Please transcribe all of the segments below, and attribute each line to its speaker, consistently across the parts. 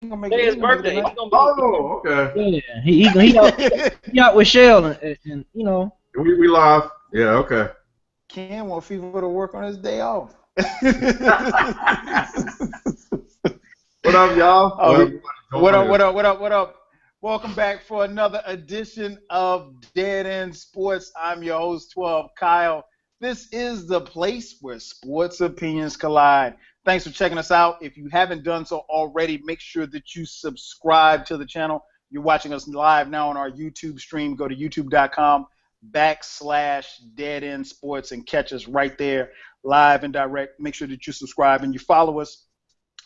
Speaker 1: gonna make
Speaker 2: Today
Speaker 1: it.
Speaker 2: his
Speaker 1: He gonna make
Speaker 2: birthday.
Speaker 1: it
Speaker 2: He's
Speaker 1: tonight.
Speaker 2: gonna be.
Speaker 3: Oh, okay.
Speaker 4: Yeah, he out with Shell and you know.
Speaker 3: We live. Yeah, okay.
Speaker 1: Ken want FIFA to work on his day off.
Speaker 3: What up, y'all?
Speaker 1: What up? Welcome back for another edition of Dead End Sports. I'm your host, 12 Kyle. This is the place where sports opinions collide. Thanks for checking us out. If you haven't done so already, make sure that you subscribe to the channel. You're watching us live now on our YouTube stream. Go to youtube.com/Dead End Sports and catch us right there live and direct. Make sure that you subscribe and you follow us.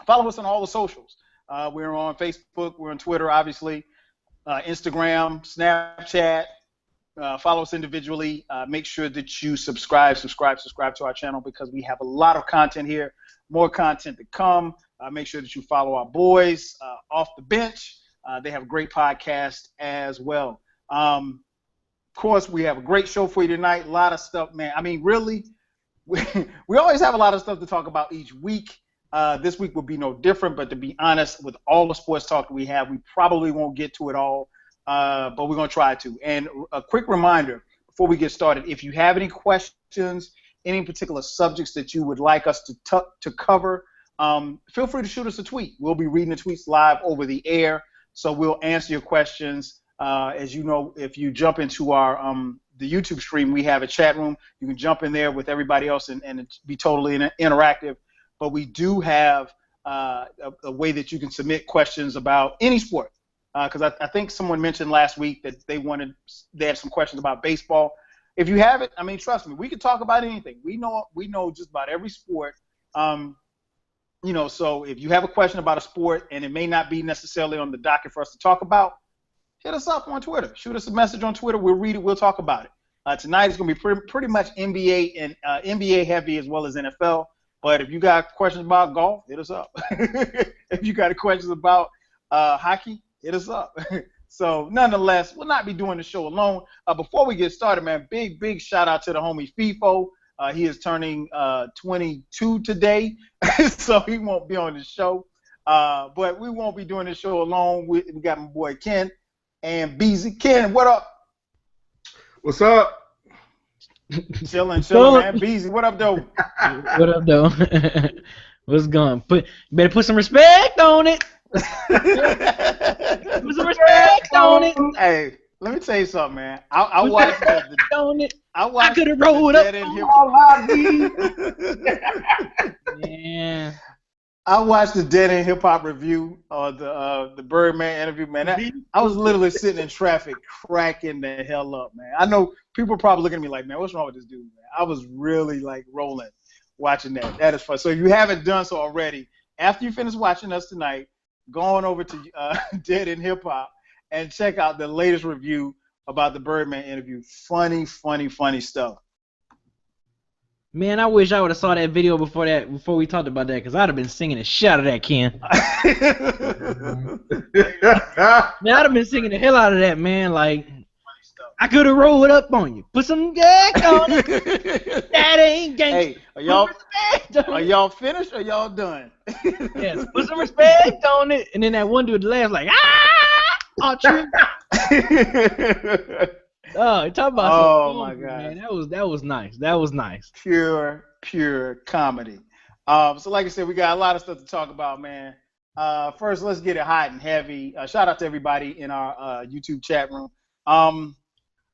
Speaker 1: Follow us on all the socials. We're on Facebook. We're on Twitter, obviously. Instagram, Snapchat. Follow us individually. Make sure that you subscribe to our channel because we have a lot of content here, more content to come. Make sure that you follow our boys off the bench. They have a great podcast as well. Of course, we have a great show for you tonight. A lot of stuff, man. I mean, really, we always have a lot of stuff to talk about each week. This week will be no different, but to be honest, with all the sports talk that we have, we probably won't get to it all, but we're going to try to. And a quick reminder before we get started, if you have any questions, any particular subjects that you would like us to cover, feel free to shoot us a tweet. We'll be reading the tweets live over the air, so we'll answer your questions. As you know, if you jump into our the YouTube stream, we have a chat room. You can jump in there with everybody else and be totally interactive. But we do have a way that you can submit questions about any sport. Because I think someone mentioned last week that they had some questions about baseball. If you have it, I mean, trust me, we can talk about anything. We know just about every sport. So if you have a question about a sport and it may not be necessarily on the docket for us to talk about, hit us up on Twitter. Shoot us a message on Twitter. We'll read it. We'll talk about it. Tonight is going to be pretty much NBA and NBA heavy as well as NFL. But if you got questions about golf, hit us up. If you got questions about hockey, hit us up. So nonetheless, we'll not be doing the show alone. Before we get started, man, big shout out to the homie FIFO. He is turning 22 today, so he won't be on the show. But we won't be doing the show alone. We got my boy Ken and Beezy. Ken, what up?
Speaker 3: What's up?
Speaker 1: Chilling, man. Beezy, what up, though?
Speaker 4: What up, though? What's going? Better put some respect on it. Put some respect on it.
Speaker 1: Hey, let me tell you something, man. I watched
Speaker 4: I could have rolled up. Yeah.
Speaker 1: I watched the Dead End Hip Hop review of the Birdman interview, man. I was literally sitting in traffic cracking the hell up, man. I know people are probably looking at me like, man, what's wrong with this dude, man? I was really like rolling watching that. That is fun. So if you haven't done so already, after you finish watching us tonight, go on over to Dead End Hip Hop and check out the latest review about the Birdman interview. Funny stuff.
Speaker 4: Man, I wish I would have saw that video before we talked about that, because I'd have been singing the shit out of that, Ken. Man, I'd have been singing the hell out of that, man. Like, I could have rolled up on you. Put some gag on it. That ain't gangsta.
Speaker 1: Hey, are y'all finished or y'all done?
Speaker 4: Yes, put some respect on it. And then that one dude laughs like, ah! True. Oh, talk about
Speaker 1: my God,
Speaker 4: man. That was nice. That was nice.
Speaker 1: Pure comedy. So like I said, we got a lot of stuff to talk about, man. First, let's get it hot and heavy. Shout out to everybody in our YouTube chat room.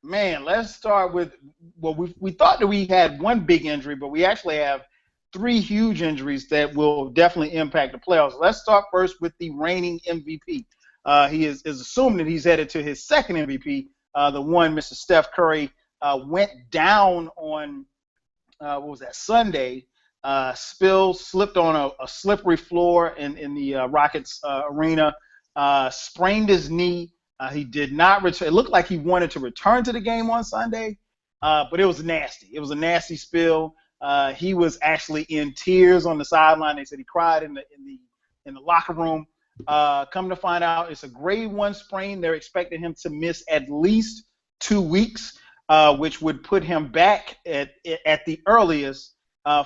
Speaker 1: Man, let's start with we thought that we had one big injury, but we actually have three huge injuries that will definitely impact the playoffs. Let's start first with the reigning MVP. He is assumed that he's headed to his second MVP. The one, Mr. Steph Curry, went down on Sunday. Slipped on a slippery floor in the Rockets arena. Sprained his knee. He did not return. It looked like he wanted to return to the game on Sunday, but it was nasty. It was a nasty spill. He was actually in tears on the sideline. They said he cried in the locker room. Come to find out, it's a grade 1 sprain. They're expecting him to miss at least 2 weeks, which would put him back at the earliest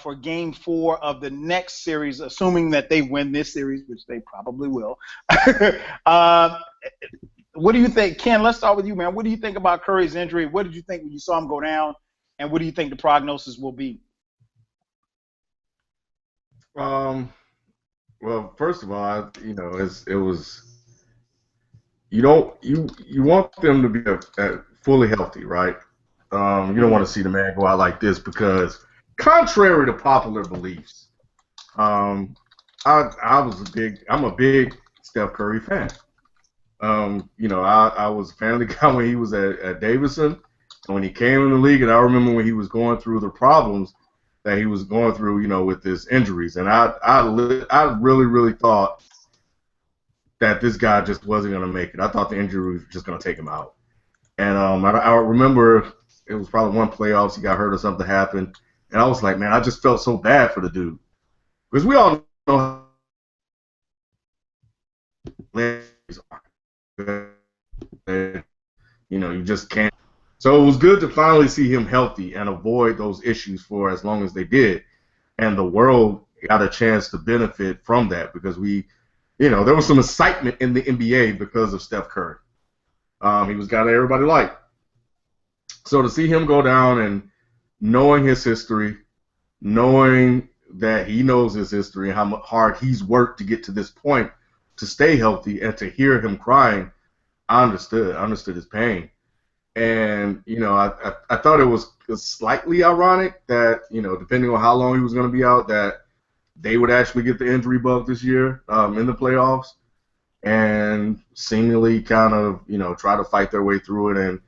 Speaker 1: for Game 4 of the next series, assuming that they win this series, which they probably will. What do you think, Ken? Let's start with you, man. What do you think about Curry's injury? What did you think when you saw him go down, and what do you think the prognosis will be?
Speaker 3: Well, first of all, it was you want them to be fully healthy, right? You don't want to see the man go out like this because, contrary to popular beliefs, I'm a big Steph Curry fan. I was a fan of the guy when he was at Davidson, and when he came in the league, and I remember when he was going through the problems that he was going through, with his injuries, and I really, really thought that this guy just wasn't going to make it. I thought the injury was just going to take him out. And I remember it was probably one playoffs, he got hurt or something happened, and I was like, man, I just felt so bad for the dude. Because we all know you just can't. So it was good to finally see him healthy and avoid those issues for as long as they did. And the world got a chance to benefit from that because there was some excitement in the NBA because of Steph Curry. He was a guy that everybody liked. So to see him go down and knowing his history, knowing that he knows his history and how hard he's worked to get to this point to stay healthy, and to hear him crying, I understood his pain. And, I thought it was slightly ironic that, depending on how long he was going to be out, that they would actually get the injury bug this year in the playoffs and seemingly kind of, try to fight their way through it. And,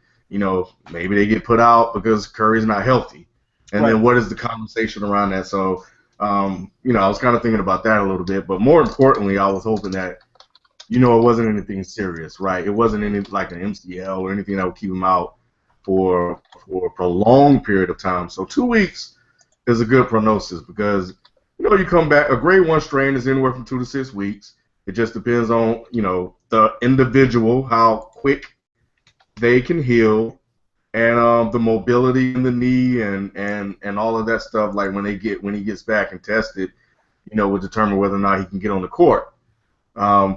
Speaker 3: maybe they get put out because Curry's not healthy. And then what is the conversation around that? So, I was kind of thinking about that a little bit. But more importantly, I was hoping that, it wasn't anything serious, right? It wasn't any like an MCL or anything that would keep him out for a prolonged period of time. So 2 weeks is a good prognosis because, you come back, a grade 1 strain is anywhere from 2 to 6 weeks. It just depends on, the individual, how quick they can heal, and the mobility in the knee and all of that stuff. Like when he gets back and tested, will determine whether or not he can get on the court.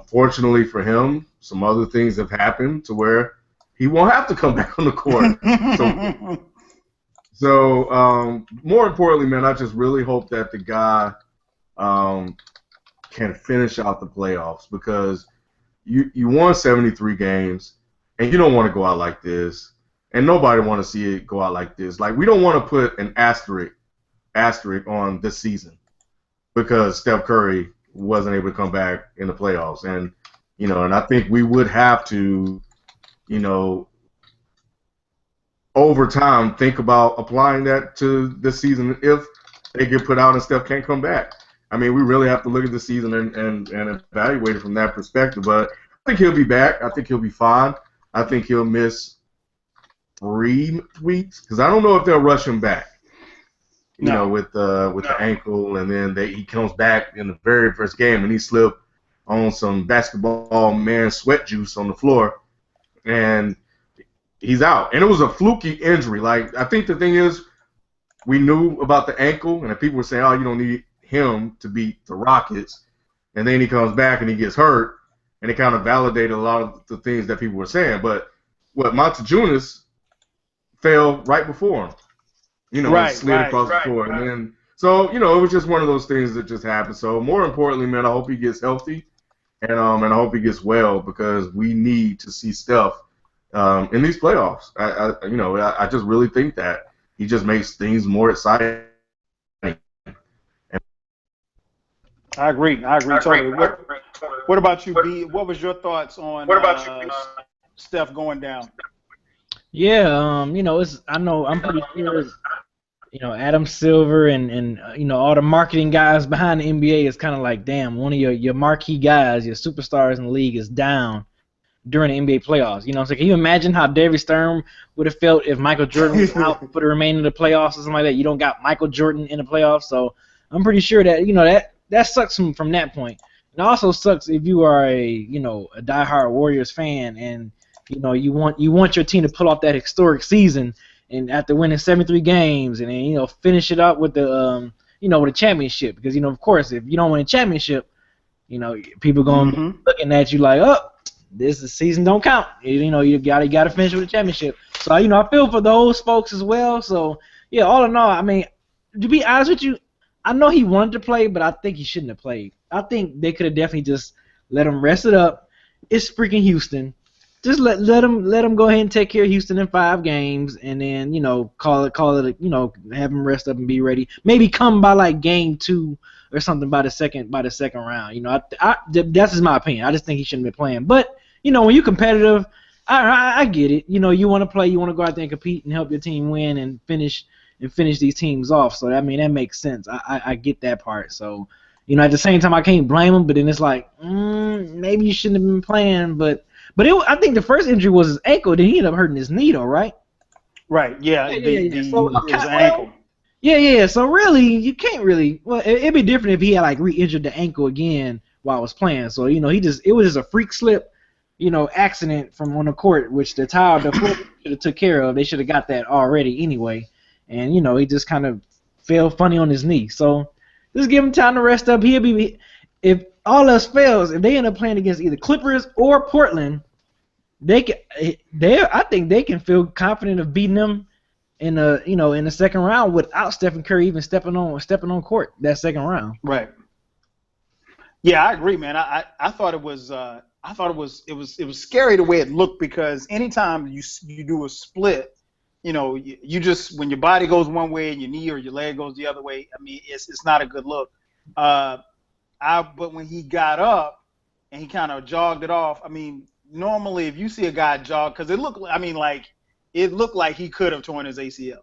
Speaker 3: Fortunately for him, some other things have happened to where he won't have to come back on the court. So more importantly, man, I just really hope that the guy can finish out the playoffs because you won 73 games, and you don't want to go out like this, and nobody want to see it go out like this. Like, we don't want to put an asterisk on this season because Steph Curry wasn't able to come back in the playoffs. And, and I think we would have to, over time think about applying that to this season if they get put out and Steph can't come back. I mean, we really have to look at the season and evaluate it from that perspective. But I think he'll be back. I think he'll be fine. I think he'll miss 3 weeks because I don't know if they'll rush him back. With the ankle, and then he comes back in the very first game and he slipped on some basketball man sweat juice on the floor, and he's out. And it was a fluky injury. Like, I think the thing is, we knew about the ankle, and people were saying, oh, you don't need him to beat the Rockets, and then he comes back and he gets hurt, and it kind of validated a lot of the things that people were saying. But Montejunas fell right before him. Slid across the floor. And then, so, it was just one of those things that just happened. So, more importantly, man, I hope he gets healthy, and I hope he gets well because we need to see Steph in these playoffs. I just really think that he just makes things more exciting.
Speaker 1: I agree totally. What about you, B? What was your thoughts on Steph going down?
Speaker 4: Yeah, I know I'm pretty sure, Adam Silver and all the marketing guys behind the NBA is kind of like, damn, one of your marquee guys, your superstars in the league is down during the NBA playoffs. So can you imagine how David Stern would have felt if Michael Jordan was out for the remainder of the playoffs or something like that? You don't got Michael Jordan in the playoffs, so I'm pretty sure that that sucks from that point. It also sucks if you are a diehard Warriors fan and you want your team to pull off that historic season, and after winning 73 games, and then finish it up with the with a championship, because of course if you don't win a championship, people gonna be looking at you like, oh, this season don't count. You gotta finish with a championship. So I feel for those folks as well. So yeah, all in all, I mean, to be honest with you, I know he wanted to play, but I think he shouldn't have played. I think they could have definitely just let him rest it up. It's freaking Houston. Just let him go ahead and take care of Houston in 5 games, and then call it have him rest up and be ready. Maybe come by like game 2 or something by the second round. That's just my opinion. I just think he shouldn't be playing. But when you're competitive, I get it. You want to play, you want to go out there and compete and help your team win and finish these teams off. So that makes sense. I get that part. So at the same time, I can't blame him. But then it's like maybe you shouldn't have been playing. But I think the first injury was his ankle. Then he ended up hurting his knee, though, right?
Speaker 1: Right. Yeah.
Speaker 4: So,
Speaker 1: his ankle.
Speaker 4: Yeah. So really, you can't really. Well, it'd be different if he had like re-injured the ankle again while I was playing. So it was just a freak slip, accident from on the court, which the court should have took care of. They should have got that already anyway. And he just kind of fell funny on his knee. So just give him time to rest up. He'll be, if all else fails, if they end up playing against either Clippers or Portland, I think they can feel confident of beating them in the second round without Stephen Curry even stepping on court that second round.
Speaker 1: Right. Yeah, I agree, man. I thought it was scary the way it looked, because anytime you do a split, you just, when your body goes one way and your knee or your leg goes the other way, I mean, it's not a good look. But when he got up and he kind of jogged it off, I mean, normally if you see a guy jog, because it looked like he could have torn his ACL.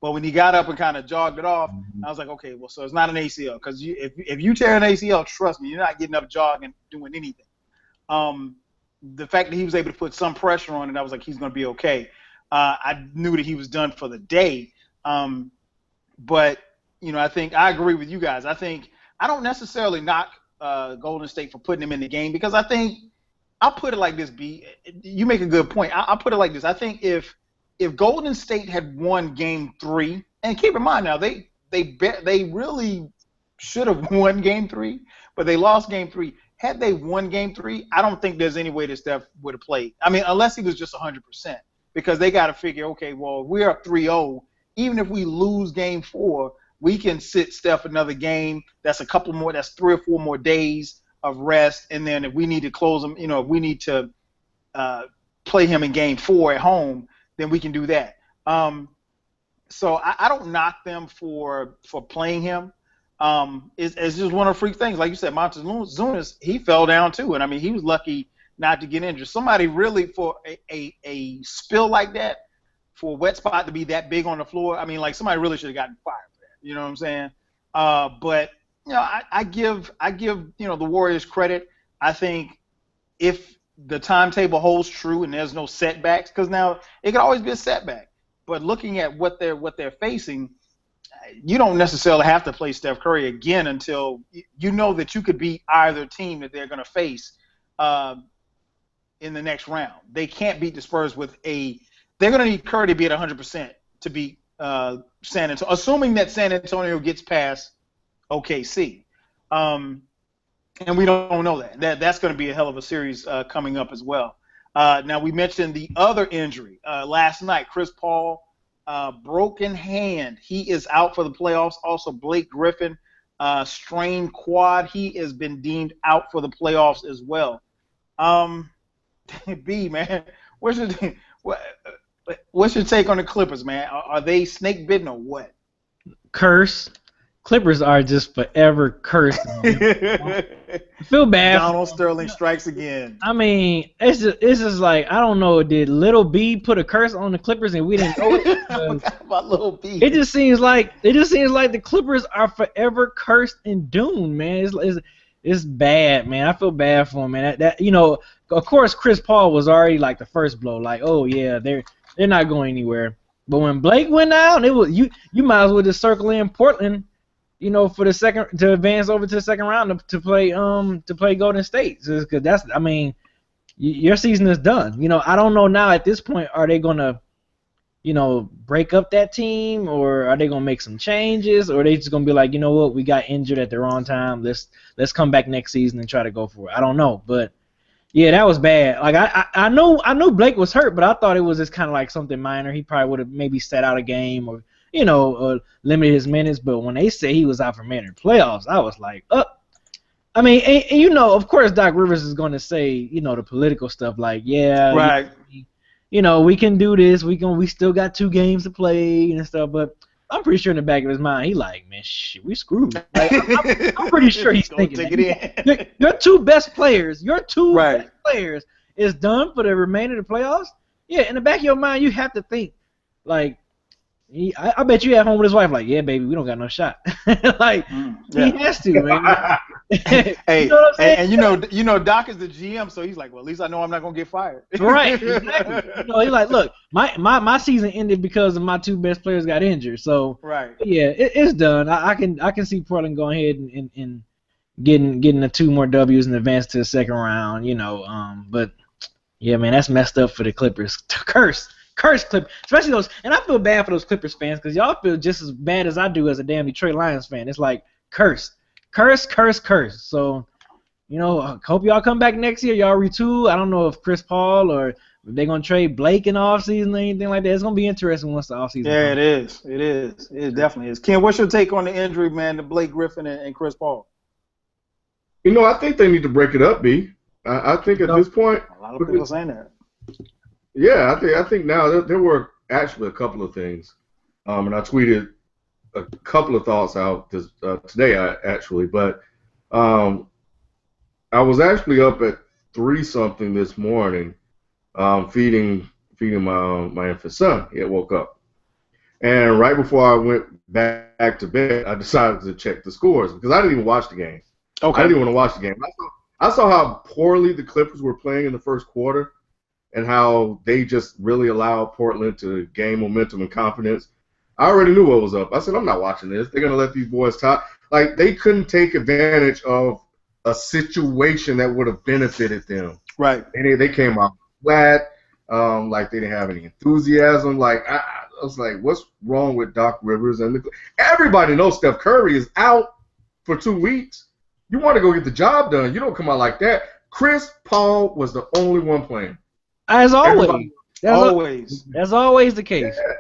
Speaker 1: But when he got up and kind of jogged it off, I was like, okay, well, so it's not an ACL, because if you tear an ACL, trust me, you're not getting up jogging, doing anything. The fact that he was able to put some pressure on it, I was like, he's going to be okay. I knew that he was done for the day. But, I think I agree with you guys. I think I don't necessarily knock Golden State for putting him in the game, because I think I'll put it like this, B. You make a good point. I'll put it like this. I think if Golden State had won Game 3, and keep in mind now, they really should have won Game 3, but they lost Game 3. Had they won Game 3, I don't think there's any way that Steph would have played. I mean, unless he was just 100%, because they got to figure, okay, well, we're up 3-0. Even if we lose Game 4, we can sit Steph another game. That's a couple more. That's 3 or 4 more days of rest. And then if we need to close him, if we need to play him in Game 4 at home, then we can do that. So I don't knock them for playing him. It's just one of the freak things. Like you said, Montezumas, he fell down too. And, I mean, he was lucky not to get injured. Somebody really, for a spill like that, for a wet spot to be that big on the floor, I mean, like, somebody really should have gotten fired for that. You know what I'm saying? But I give the Warriors credit. I think if the timetable holds true and there's no setbacks, because now it could always be a setback. But looking at what they're facing, you don't necessarily have to play Steph Curry again until you know that you could beat either team that they're going to face in the next round. They can't beat the Spurs they're going to need Curry to be at 100% to beat San Antonio, assuming that San Antonio gets past OKC. And we don't know that. That's going to be a hell of a series coming up as well. Now, we mentioned the other injury last night. Chris Paul, broken hand. He is out for the playoffs. Also, Blake Griffin, strained quad. He has been deemed out for the playoffs as well. B, man, what's your take on the Clippers, man? Are they snake bitten or what?
Speaker 4: Curse. Clippers are just forever cursed. I feel bad.
Speaker 1: Donald Sterling strikes again.
Speaker 4: I mean, it's just like, I don't know. Did Little B put a curse on the Clippers and we didn't know it?
Speaker 1: I forgot about Little B.
Speaker 4: It just seems like the Clippers are forever cursed and doomed, man. It's bad, man. I feel bad for him, man. That of course, Chris Paul was already like the first blow. Like, oh yeah, they're not going anywhere. But when Blake went out, it was you might as well just circle in Portland. For the second, to advance over to the second round to play Golden State, because your season is done. I don't know now at this point, are they gonna break up that team, or are they gonna make some changes, or are they just gonna be like, you know what, we got injured at the wrong time. Let's come back next season and try to go for it. I don't know, but yeah, that was bad. Like I know Blake was hurt, but I thought it was just kind of like something minor. He probably would have maybe sat out a game or limited his minutes. But when they say he was out for man in playoffs, I was like, I mean, and of course, Doc Rivers is going to say, the political stuff like, yeah,
Speaker 1: right.
Speaker 4: We can do this. We still got 2 games to play and stuff. But I'm pretty sure in the back of his mind, he like, man, shit, we screwed. Like, I'm pretty sure he's thinking that. Your 2 best players, best players is done for the remainder of the playoffs. Yeah, in the back of your mind, you have to think, like, I bet you at home with his wife, like, yeah, baby, we don't got no shot. Like, he has to, man.
Speaker 1: Hey, you know what I'm saying? And Doc is the GM, so he's like, well, at least I know I'm not gonna get fired.
Speaker 4: Right, exactly. He's like, look, my season ended because of my 2 best players got injured. So
Speaker 1: right,
Speaker 4: yeah, it's done. I can see Portland going ahead and getting the 2 more W's and advance to the second round. But yeah, man, that's messed up for the Clippers. Curse Clippers, especially those, and I feel bad for those Clippers fans because y'all feel just as bad as I do as a damn Detroit Lions fan. It's like curse. So, I hope y'all come back next year. Y'all retool. I don't know if Chris Paul or if they're gonna trade Blake in the offseason or anything like that. It's gonna be interesting once the offseason.
Speaker 1: Yeah, comes. It is. It definitely is. Ken, what's your take on the injury, man, to Blake Griffin and Chris Paul?
Speaker 3: I think they need to break it up, B. I think at this point,
Speaker 1: a lot of people are saying that.
Speaker 3: Yeah, I think now there were actually a couple of things, and I tweeted a couple of thoughts out today, but I was actually up at 3-something this morning, feeding my infant son. He had woke up, and right before I went back to bed, I decided to check the scores because I didn't even watch the game.
Speaker 1: Okay.
Speaker 3: I didn't even want to watch the game. I saw how poorly the Clippers were playing in the first quarter, and how they just really allowed Portland to gain momentum and confidence. I already knew what was up. I said, I'm not watching this. They're going to let these boys talk. Like, they couldn't take advantage of a situation that would have benefited them.
Speaker 1: Right.
Speaker 3: They came out flat, like they didn't have any enthusiasm. Like, I was like, what's wrong with Doc Rivers? And everybody knows Steph Curry is out for 2 weeks. You want to go get the job done. You don't come out like that. Chris Paul was the only one playing.
Speaker 4: As always. That's always the case.
Speaker 3: Yeah.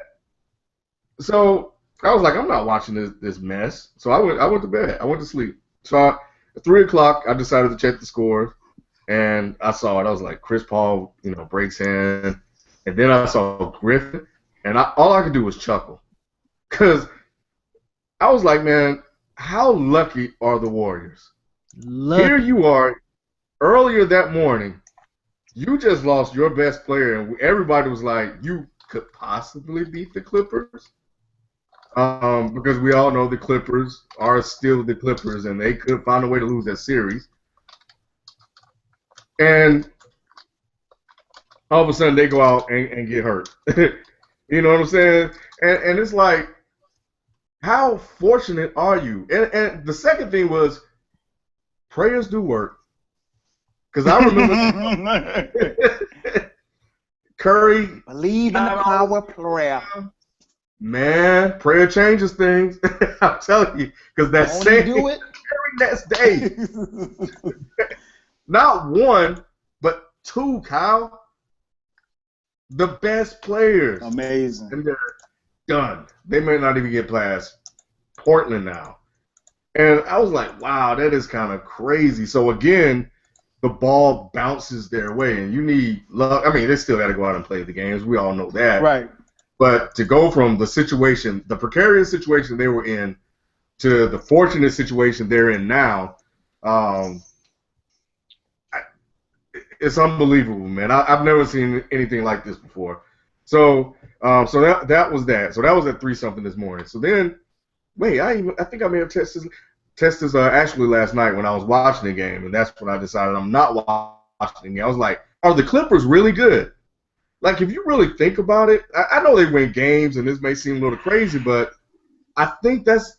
Speaker 3: So I was like, I'm not watching this mess. So I went to bed. I went to sleep. So at 3 o'clock, I decided to check the scores, and I saw it. I was like, Chris Paul, breaks hand. And then I saw Griffin, and all I could do was chuckle. Because I was like, man, how lucky are the Warriors? Here you are, earlier that morning, you just lost your best player, and everybody was like, you could possibly beat the Clippers? Because we all know the Clippers are still the Clippers, and they could find a way to lose that series. And all of a sudden, they go out and get hurt. You know what I'm saying? And it's like, how fortunate are you? And the second thing was, prayers do work. Because I remember Curry.
Speaker 1: Believe in the power of prayer.
Speaker 3: Man, prayer changes things. I'm telling you. Because that same Curry next day. Not 1, but 2, Kyle. The best players.
Speaker 1: Amazing.
Speaker 3: And they're done. They may not even get past Portland now. And I was like, wow, that is kind of crazy. So, again, the ball bounces their way, and you need luck. I mean, they still got to go out and play the games. We all know that.
Speaker 1: Right.
Speaker 3: But to go from the situation, the precarious situation they were in, to the fortunate situation they're in now, it's unbelievable, man. I've never seen anything like this before. So that was that. So that was at 3-something this morning. So then, wait, I think I may have tested actually last night when I was watching the game, and that's when I decided I'm not watching the game. I was like, are the Clippers really good? Like, if you really think about it, I know they win games, and this may seem a little crazy, but I think that's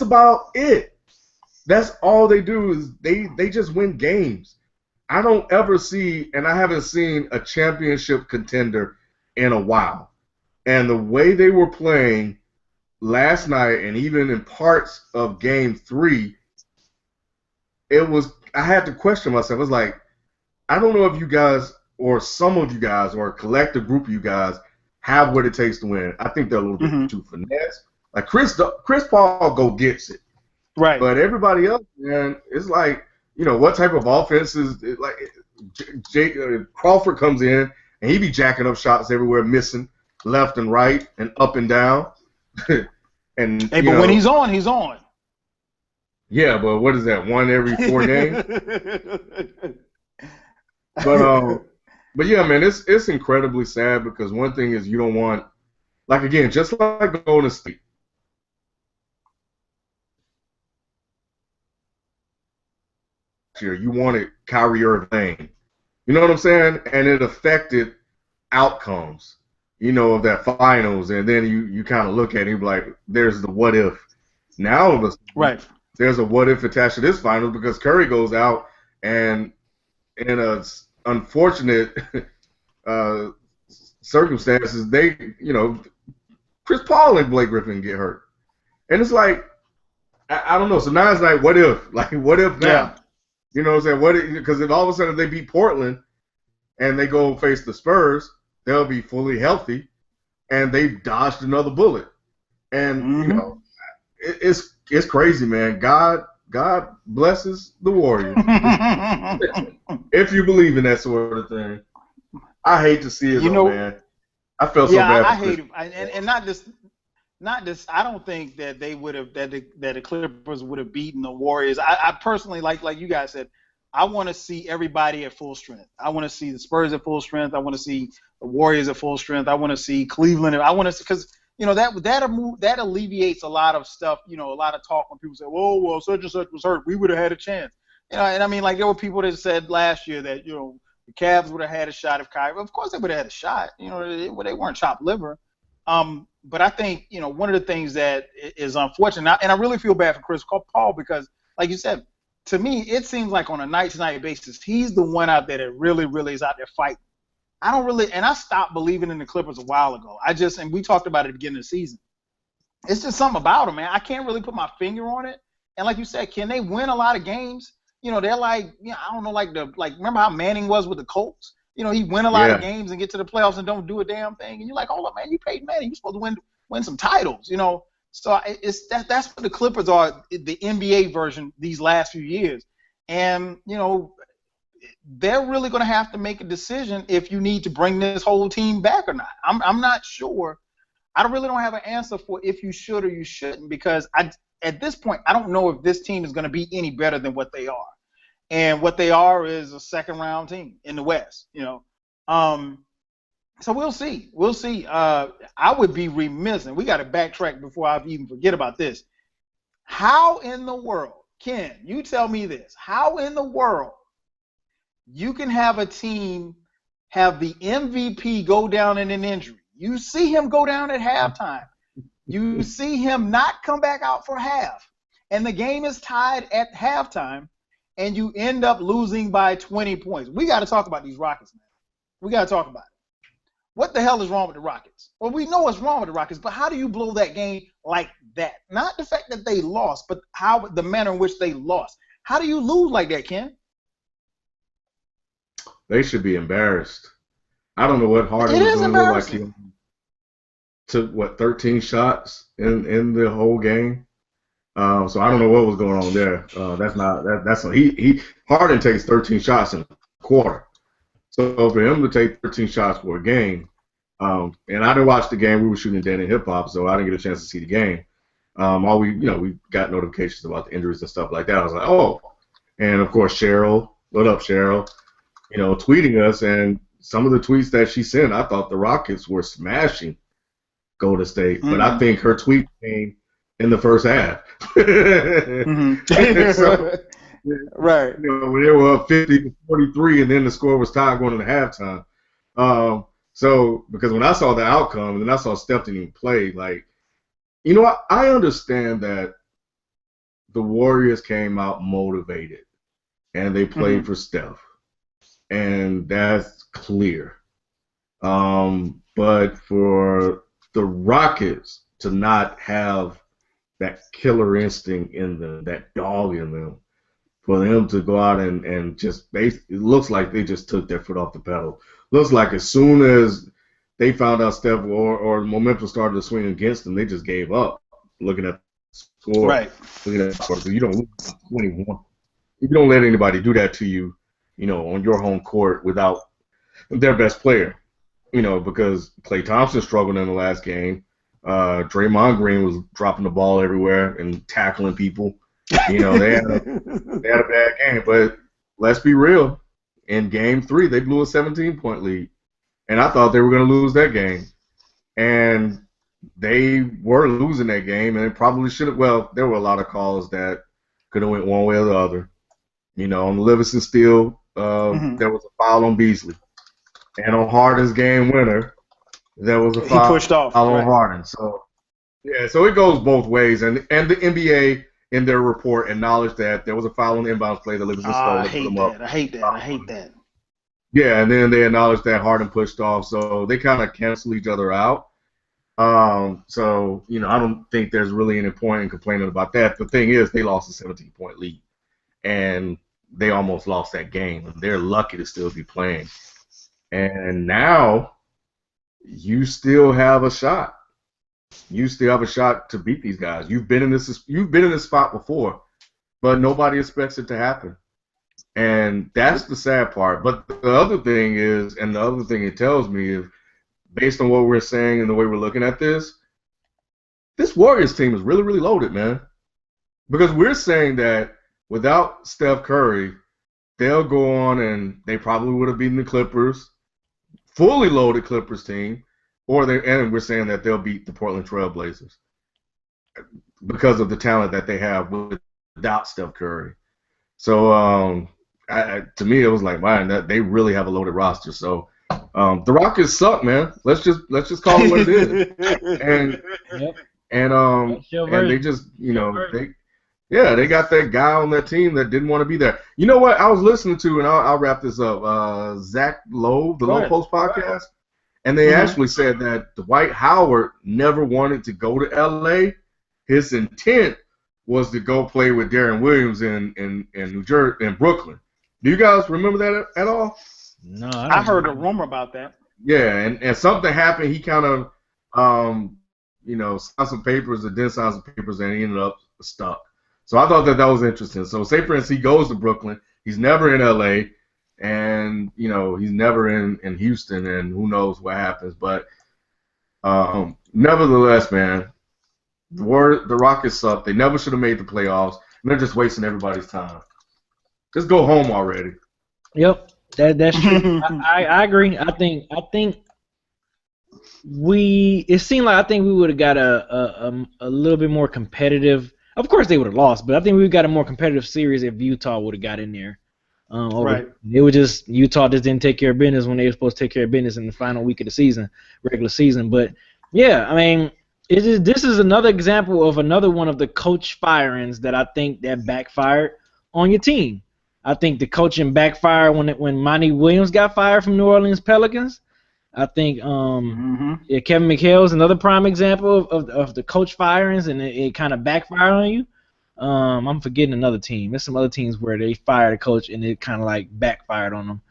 Speaker 3: about it. That's all they do is they just win games. I don't ever see, and I haven't seen a championship contender in a while. And the way they were playing last night, and even in parts of Game 3, I had to question myself. It was like, I don't know if you guys, or some of you guys, or a collective group of you guys, have what it takes to win. I think they're a little bit too finesse. Like Chris Paul go gets it.
Speaker 1: Right.
Speaker 3: But everybody else, man, it's like, what type of offense is it? Like Crawford comes in and he be jacking up shots everywhere, missing left and right and up and down. And
Speaker 1: hey, but when he's on, he's on.
Speaker 3: Yeah, but what is that? One every 4 games? But yeah, man, it's incredibly sad because one thing is you don't want, like again, just like Golden State. You wanted Kyrie Irving. You know what I'm saying? And it affected outcomes, of that finals. And then you kind of look at it and be like, there's the what if. Now all of a sudden, there's a what if attached to this finals because Curry goes out and in a unfortunate circumstances, Chris Paul and Blake Griffin get hurt. And it's like, I don't know. So now it's like, what if? Like, what if now?
Speaker 1: Yeah.
Speaker 3: You know what I'm saying? Because if all of a sudden they beat Portland and they go face the Spurs, they'll be fully healthy and they've dodged another bullet. And, it's crazy, man. God blesses the Warriors. If you believe in that sort of thing. I hate to see it, man. I felt so bad.
Speaker 1: I hate it. And not just. I don't think that they would have that the Clippers would have beaten the Warriors. I personally like you guys said. I want to see everybody at full strength. I want to see the Spurs at full strength. I want to see the Warriors at full strength. I want to see Cleveland. I want to because that alleviates a lot of stuff. A lot of talk when people say, "Well, such and such was hurt. We would have had a chance." And I mean, like there were people that said last year that the Cavs would have had a shot if Kyrie. Of course, they would have had a shot. They weren't chopped liver. But I think, one of the things that is unfortunate, and I really feel bad for Chris Paul because, like you said, to me, it seems like on a night-to-night basis, he's the one out there that really, really is out there fighting. And I stopped believing in the Clippers a while ago. And we talked about it at the beginning of the season. It's just something about them, man. I can't really put my finger on it. And like you said, can they win a lot of games? They're like, I don't know, remember how Manning was with the Colts? He win a lot of games and get to the playoffs and don't do a damn thing. And you're like, hold up, man, you paid Manning. You're supposed to win some titles, So that's what the Clippers are, the NBA version these last few years. And, they're really going to have to make a decision if you need to bring this whole team back or not. I'm not sure. I really don't have an answer for if you should or you shouldn't because at this point, I don't know if this team is going to be any better than what they are. And what they are is a second-round team in the West, So we'll see. We'll see. I would be remiss, and we got to backtrack before I even forget about this. How in the world, Ken, you tell me this, how in the world you can have a team have the MVP go down in an injury? You see him go down at halftime. You see him not come back out for half. And the game is tied at halftime. And you end up losing by 20 points. We got to talk about these Rockets, man. We got to talk about it. What the hell is wrong with the Rockets? Well, we know what's wrong with the Rockets, but how do you blow that game like that? Not the fact that they lost, but the manner in which they lost. How do you lose like that, Ken?
Speaker 3: They should be embarrassed. I don't know what Harden was doing. Like he took 13 shots in the whole game. So I don't know what was going on there. Harden takes 13 shots in a quarter. So for him to take 13 shots for a game, and I didn't watch the game. We were shooting Dan and hip hop, so I didn't get a chance to see the game. We got notifications about the injuries and stuff like that. I was like, oh, and of course Cheryl, what up Cheryl? Tweeting us, and some of the tweets that she sent, I thought the Rockets were smashing Golden State, but I think her tweet came in the first half. So,
Speaker 1: right.
Speaker 3: When they were up 50-43, and then the score was tied going into halftime. So because when I saw the outcome, and then I saw Steph didn't even play, I understand that the Warriors came out motivated, and they played for Steph, and that's clear. But for the Rockets to not have that killer instinct in them, that dog in them, for them to go out and just it looks like they just took their foot off the pedal. Looks like as soon as they found out Steph or momentum started to swing against them, they just gave up. Looking at the score,
Speaker 1: Right.
Speaker 3: looking at the score, you don't lose 21. You don't let anybody do that to you, on your home court without their best player. Because Klay Thompson struggled in the last game. Draymond Green was dropping the ball everywhere and tackling people. They had a bad game. But let's be real. In Game 3, they blew a 17-point lead. And I thought they were going to lose that game. And they were losing that game, and it probably should have. Well, there were a lot of calls that could have went one way or the other. On the Livingston Steele, there was a foul on Beasley. And on Harden's game winner, there was a foul,
Speaker 1: he pushed off,
Speaker 3: on
Speaker 1: right.
Speaker 3: Harden. So it goes both ways. And the NBA in their report acknowledged that there was a foul on the inbounds play that Livingston stole.
Speaker 1: I hate that.
Speaker 3: Yeah, and then they acknowledged that Harden pushed off, so they kind of cancel each other out. So I don't think there's really any point in complaining about that. The thing is, they lost a 17-point lead, and they almost lost that game. And they're lucky to still be playing. And now you still have a shot. You still have a shot to beat these guys. You've been in this spot before, but nobody expects it to happen. And that's the sad part. But the other thing is, and the other thing it tells me is, based on what we're saying and the way we're looking at this Warriors team is really, really loaded, man. Because we're saying that without Steph Curry, they'll go on and they probably would have beaten the Clippers, fully loaded Clippers team, and we're saying that they'll beat the Portland Trailblazers because of the talent that they have without Steph Curry. So to me, it was like, man, that they really have a loaded roster. So the Rockets suck, man. Let's just call it what it is. And they just, they got that guy on their team that didn't want to be there. You know what? I was listening to, and I'll wrap this up. Zach Lowe, the Low Post podcast, and they actually said that Dwight Howard never wanted to go to L.A. His intent was to go play with Darren Williams in New Jersey, in Brooklyn. Do you guys remember that at all?
Speaker 4: No,
Speaker 1: I heard a rumor about that.
Speaker 3: Yeah, and something happened. He kind of, signed some papers and then signed some papers, and he ended up stuck. So I thought that was interesting. So say, for instance, he goes to Brooklyn. He's never in L.A., and, he's never in Houston, and who knows what happens. But nevertheless, man, the Rockets suck. They never should have made the playoffs, and they're just wasting everybody's time. Just go home already.
Speaker 4: Yep, that's true. I agree. I think it seemed like I think we would have got a little bit more competitive. Of course, they would have lost, but I think we got a more competitive series if Utah would have got in there.
Speaker 1: Right.
Speaker 4: It was just Utah just didn't take care of business when they were supposed to take care of business in the final week of the season, regular season. But yeah, I mean, this is another example of another one of the coach firings that I think that backfired on your team. I think the coaching backfired when Monty Williams got fired from New Orleans Pelicans. I think Kevin McHale is another prime example of the coach firings, and it kind of backfired on you. I'm forgetting another team. There's some other teams where they fired a coach and it kind of like backfired on them.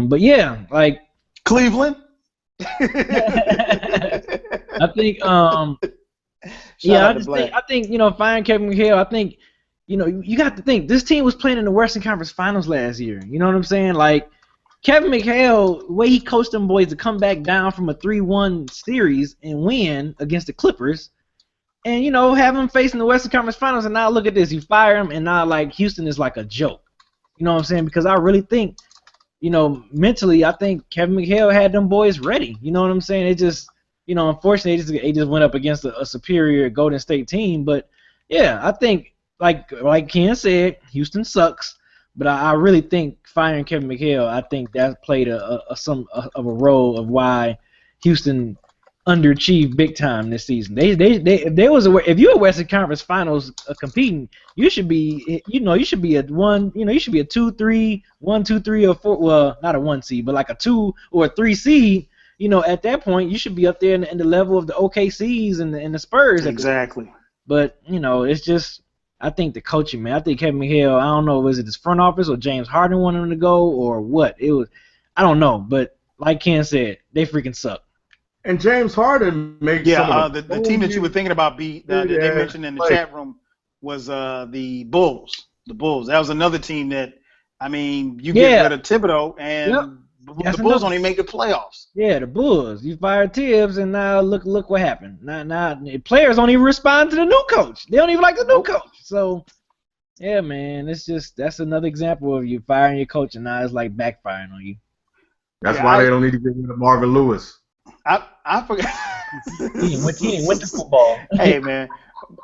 Speaker 4: But yeah, like
Speaker 1: Cleveland.
Speaker 4: I think I think firing Kevin McHale, I think you got to think this team was playing in the Western Conference Finals last year. You know what I'm saying? Like Kevin McHale, the way he coached them boys to come back down from a 3-1 series and win against the Clippers. And, have him facing the Western Conference Finals, and now look at this. You fire him, and now, like, Houston is like a joke. You know what I'm saying? Because I really think, mentally, I think Kevin McHale had them boys ready. You know what I'm saying? It just, unfortunately, they just went up against a superior Golden State team. But, yeah, I think, like Ken said, Houston sucks. But I really think firing Kevin McHale, I think that played some of a role of why Houston underachieved big time this season. If you're a Western Conference Finals competing, you should be you should be a 2-3, 1, 2, 3 or 4. Well, not a 1 seed, but like a 2 or a 3 seed. you know, at that point, you should be up there in the level of the OKCs and the Spurs.
Speaker 1: Exactly.
Speaker 4: But, you know, it's just, I think the coaching, man. I think Kevin McHale, I don't know, was it his front office or James Harden wanted him to go or what? It was, I don't know. But like Ken said, they freaking suck.
Speaker 3: And James Harden makes
Speaker 1: the team that you were thinking about, that they mentioned in the chat room, was the Bulls. The Bulls. That was another team that, I mean, you get rid of Thibodeau, and the Bulls only make the playoffs.
Speaker 4: Yeah, the Bulls. You fired Tibbs, and now look what happened. Now players don't even respond to the new coach. They don't even like the new coach. So, yeah, man, that's another example of you firing your coach, and now it's like backfiring on you.
Speaker 3: That's why they don't need to get rid of Marvin Lewis.
Speaker 1: I forgot.
Speaker 4: He ain't went to football.
Speaker 1: Hey, man,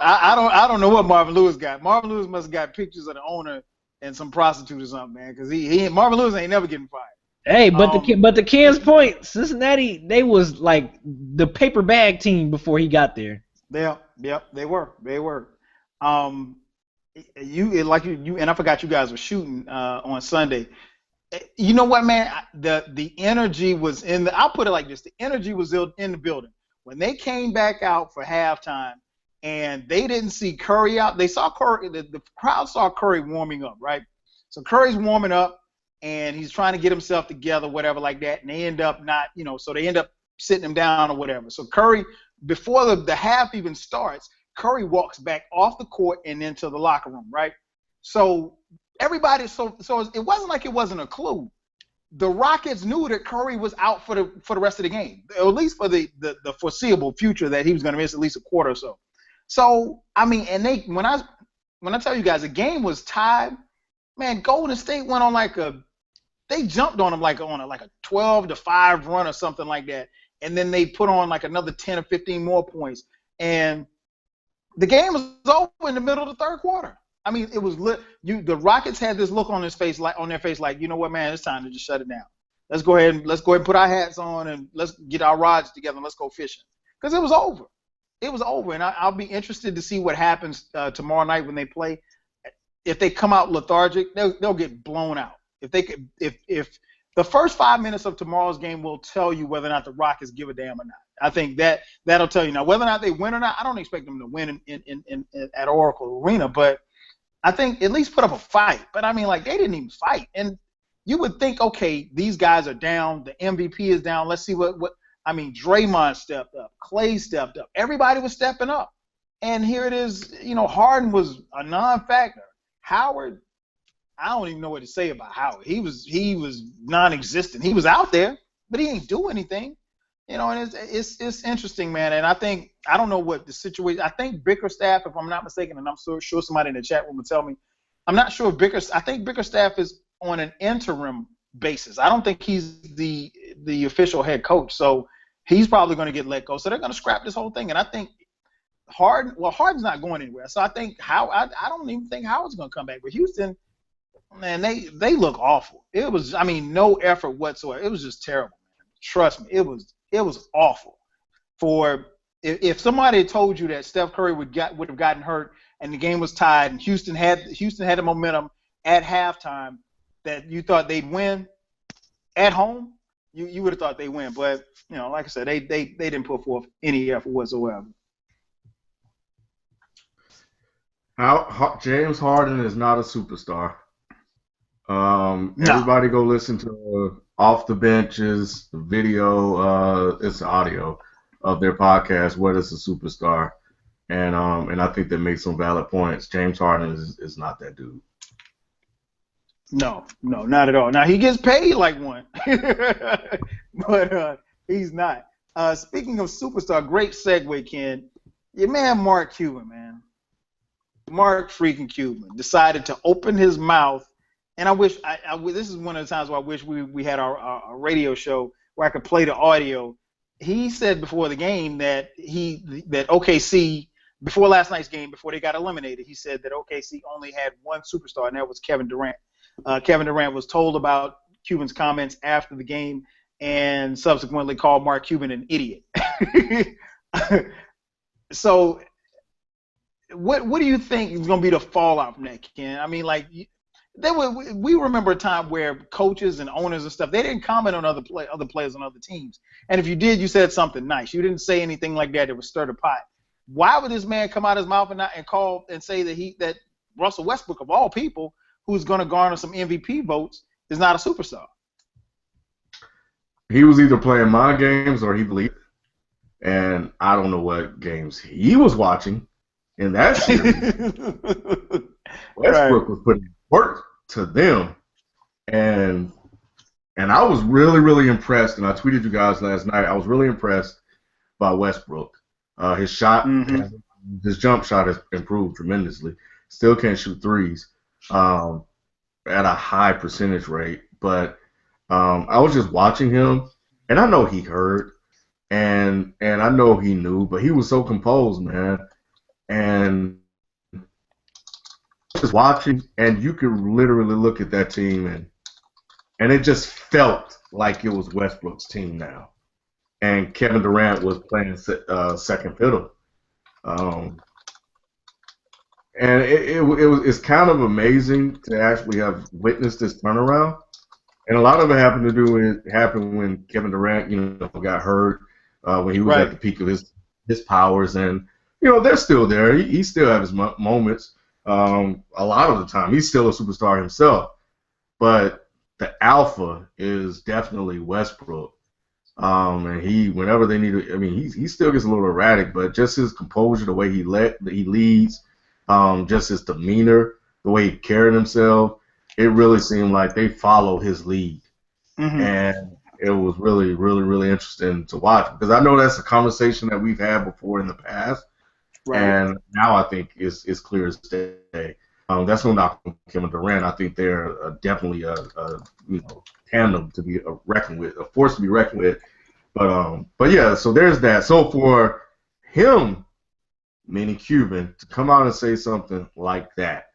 Speaker 1: I don't know what Marvin Lewis got. Marvin Lewis must have got pictures of the owner and some prostitute or something, man, because Marvin Lewis ain't never getting fired.
Speaker 4: Hey, but the Ken's point, Cincinnati, they was like the paper bag team before he got there.
Speaker 1: Yep, they were. And I forgot you guys were shooting on Sunday. You know what, man? The energy was I'll put it like this: the energy was in the building when they came back out for halftime, and they didn't see Curry out. They saw Curry. The crowd saw Curry warming up, right? So Curry's warming up, and he's trying to get himself together, whatever, like that. And they end up so they end up sitting him down or whatever. So Curry, before the half even starts, Curry walks back off the court and into the locker room, right? So everybody, so it wasn't like it wasn't a clue. The Rockets knew that Curry was out for the rest of the game, or at least for the foreseeable future, that he was going to miss at least a quarter or so. So I mean, and when I tell you guys the game was tied, man, Golden State went on they jumped on him on a 12-5 run or something like that, and then they put on like another 10 or 15 more points, and the game was over in the middle of the third quarter. I mean, it was lit. The Rockets had this look on their face, like, you know what, man, it's time to just shut it down. Let's go ahead and put our hats on and let's get our rods together and let's go fishing, because it was over. It was over, and I'll be interested to see what happens tomorrow night when they play. If they come out lethargic, they'll get blown out. If the first 5 minutes of tomorrow's game will tell you whether or not the Rockets give a damn or not. I think that'll tell you. Now, whether or not they win or not, I don't expect them to win at Oracle Arena, but I think at least put up a fight. But I mean, like, they didn't even fight. And you would think, okay, these guys are down. The MVP is down. Let's see what I mean, Draymond stepped up. Clay stepped up. Everybody was stepping up. And here it is, Harden was a non-factor. Howard, I don't even know what to say about Howard. He was non-existent. He was out there, but he ain't do anything. And it's interesting, man. And I don't know what the situation. I think Bickerstaff, if I'm not mistaken, and I'm so sure somebody in the chat room will tell me, I'm not sure if I think Bickerstaff is on an interim basis. I don't think he's the official head coach. So he's probably going to get let go. So they're going to scrap this whole thing. And I think Harden's not going anywhere. So I think I don't even think Howard's going to come back. But Houston, man, they look awful. It was, no effort whatsoever. It was just terrible, man. Trust me, it was awful. If somebody had told you that Steph Curry would have gotten hurt and the game was tied and Houston had the momentum at halftime, that you thought they'd win at home, you would have thought they'd win. But like I said, they didn't put forth any effort whatsoever.
Speaker 3: James Harden is not a superstar.
Speaker 1: No.
Speaker 3: Everybody go listen to Off the Benches, the video, it's the audio of their podcast, What is a Superstar? And I think they make some valid points. James Harden is not that dude.
Speaker 1: No, not at all. Now, he gets paid like one, but he's not. Speaking of superstar, great segue, Ken. Your man Mark Cuban, man. Mark freaking Cuban decided to open his mouth, and I wish this is one of the times where I wish we had our radio show where I could play the audio. He said before the game that OKC, before last night's game, before they got eliminated, he said that OKC only had one superstar, and that was Kevin Durant. Kevin Durant was told about Cuban's comments after the game and subsequently called Mark Cuban an idiot. So what do you think is going to be the fallout from that, Ken? I mean, like, we remember a time where coaches and owners and stuff, they didn't comment on other players on other teams. And if you did, you said something nice. You didn't say anything like that would stir the pot. Why would this man come out his mouth and call and say that Russell Westbrook, of all people, who's going to garner some MVP votes, is not a superstar?
Speaker 3: He was either playing mind games or he believed it. And I don't know what games he was watching in that series. Westbrook was putting work to them. And I was really, really impressed, and I tweeted you guys last night, I was really impressed by Westbrook. His shot, his jump shot has improved tremendously. Still can't shoot threes at a high percentage rate. But I was just watching him, and I know he hurt, and I know he knew, but he was so composed, man. And just watching, and you could literally look at that team, and it just felt like it was Westbrook's team now. And Kevin Durant was playing second fiddle. And it's kind of amazing to actually have witnessed this turnaround. And a lot of it happened when Kevin Durant, got hurt, when he was at the peak of his powers. And, they're still there. He still has his moments. A lot of the time, he's still a superstar himself. But the alpha is definitely Westbrook. And whenever they need to, he still gets a little erratic, but just his composure, the way he leads, just his demeanor, the way he carried himself, it really seemed like they follow his lead. And it was really, really, really interesting to watch, because I know that's a conversation that we've had before in the past, and now I think it's clear as day. That's no knock on Kevin Durant. I think they're definitely a tandem to be reckoned with, a force to be reckoned with. But yeah, so there's that. So for him, meaning Cuban, to come out and say something like that,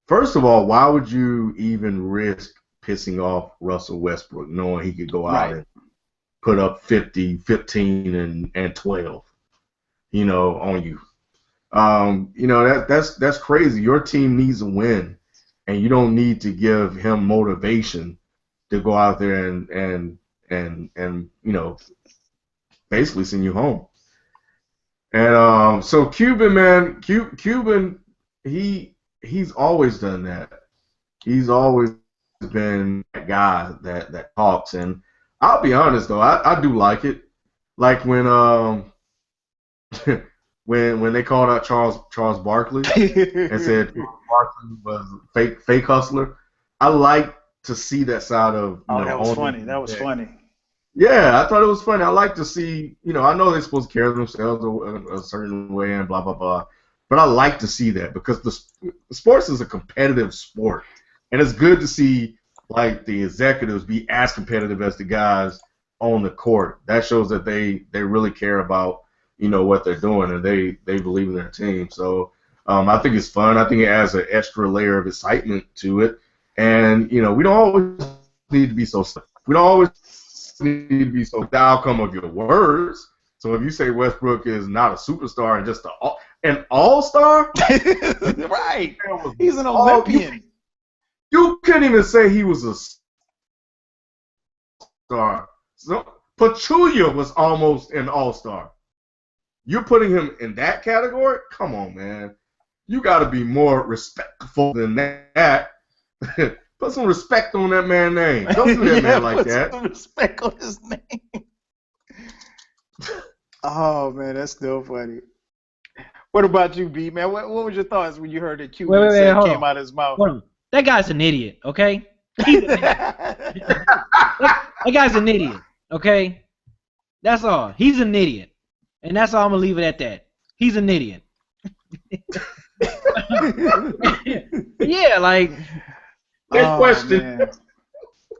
Speaker 3: first of all, why would you even risk pissing off Russell Westbrook, knowing he could go out and put up 50, 15, and 12, on you? That's crazy. Your team needs a win, and you don't need to give him motivation to go out there and basically send you home. And so Cuban, man, Cuban, he's always done that. He's always been that guy that talks. And I'll be honest though, I do like it. Like when when they called out Charles Barkley and said Charles Barkley was a fake hustler, I like to see that side of
Speaker 1: that was funny. That was funny.
Speaker 3: Yeah, I thought it was funny. I like to see, I know they're supposed to carry themselves a certain way and blah, blah, blah. But I like to see that, because the sports is a competitive sport. And it's good to see, like, the executives be as competitive as the guys on the court. That shows that they really care about, what they're doing, and they believe in their team. So I think it's fun. I think it adds an extra layer of excitement to it. And, we don't always need to be so – we don't always need to be so the outcome of your words. So if you say Westbrook is not a superstar and just an all-star,
Speaker 1: right? He's an Olympian.
Speaker 3: You couldn't even say he was a star. So Pachulia was almost an all-star. You're putting him in that category? Come on, man. You got to be more respectful than that. Put some respect on that man's name. Don't do that man like that.
Speaker 1: Put some respect on his name. Oh, man, that's still funny. What about you, B, man? What was your thoughts when you heard that Cuban came out of his mouth?
Speaker 4: Hold on. That guy's an idiot, okay? That guy's an idiot, okay? That's all. He's an idiot. And that's all I'm going to leave it at that. He's an idiot. Yeah, like...
Speaker 3: Next question. Man.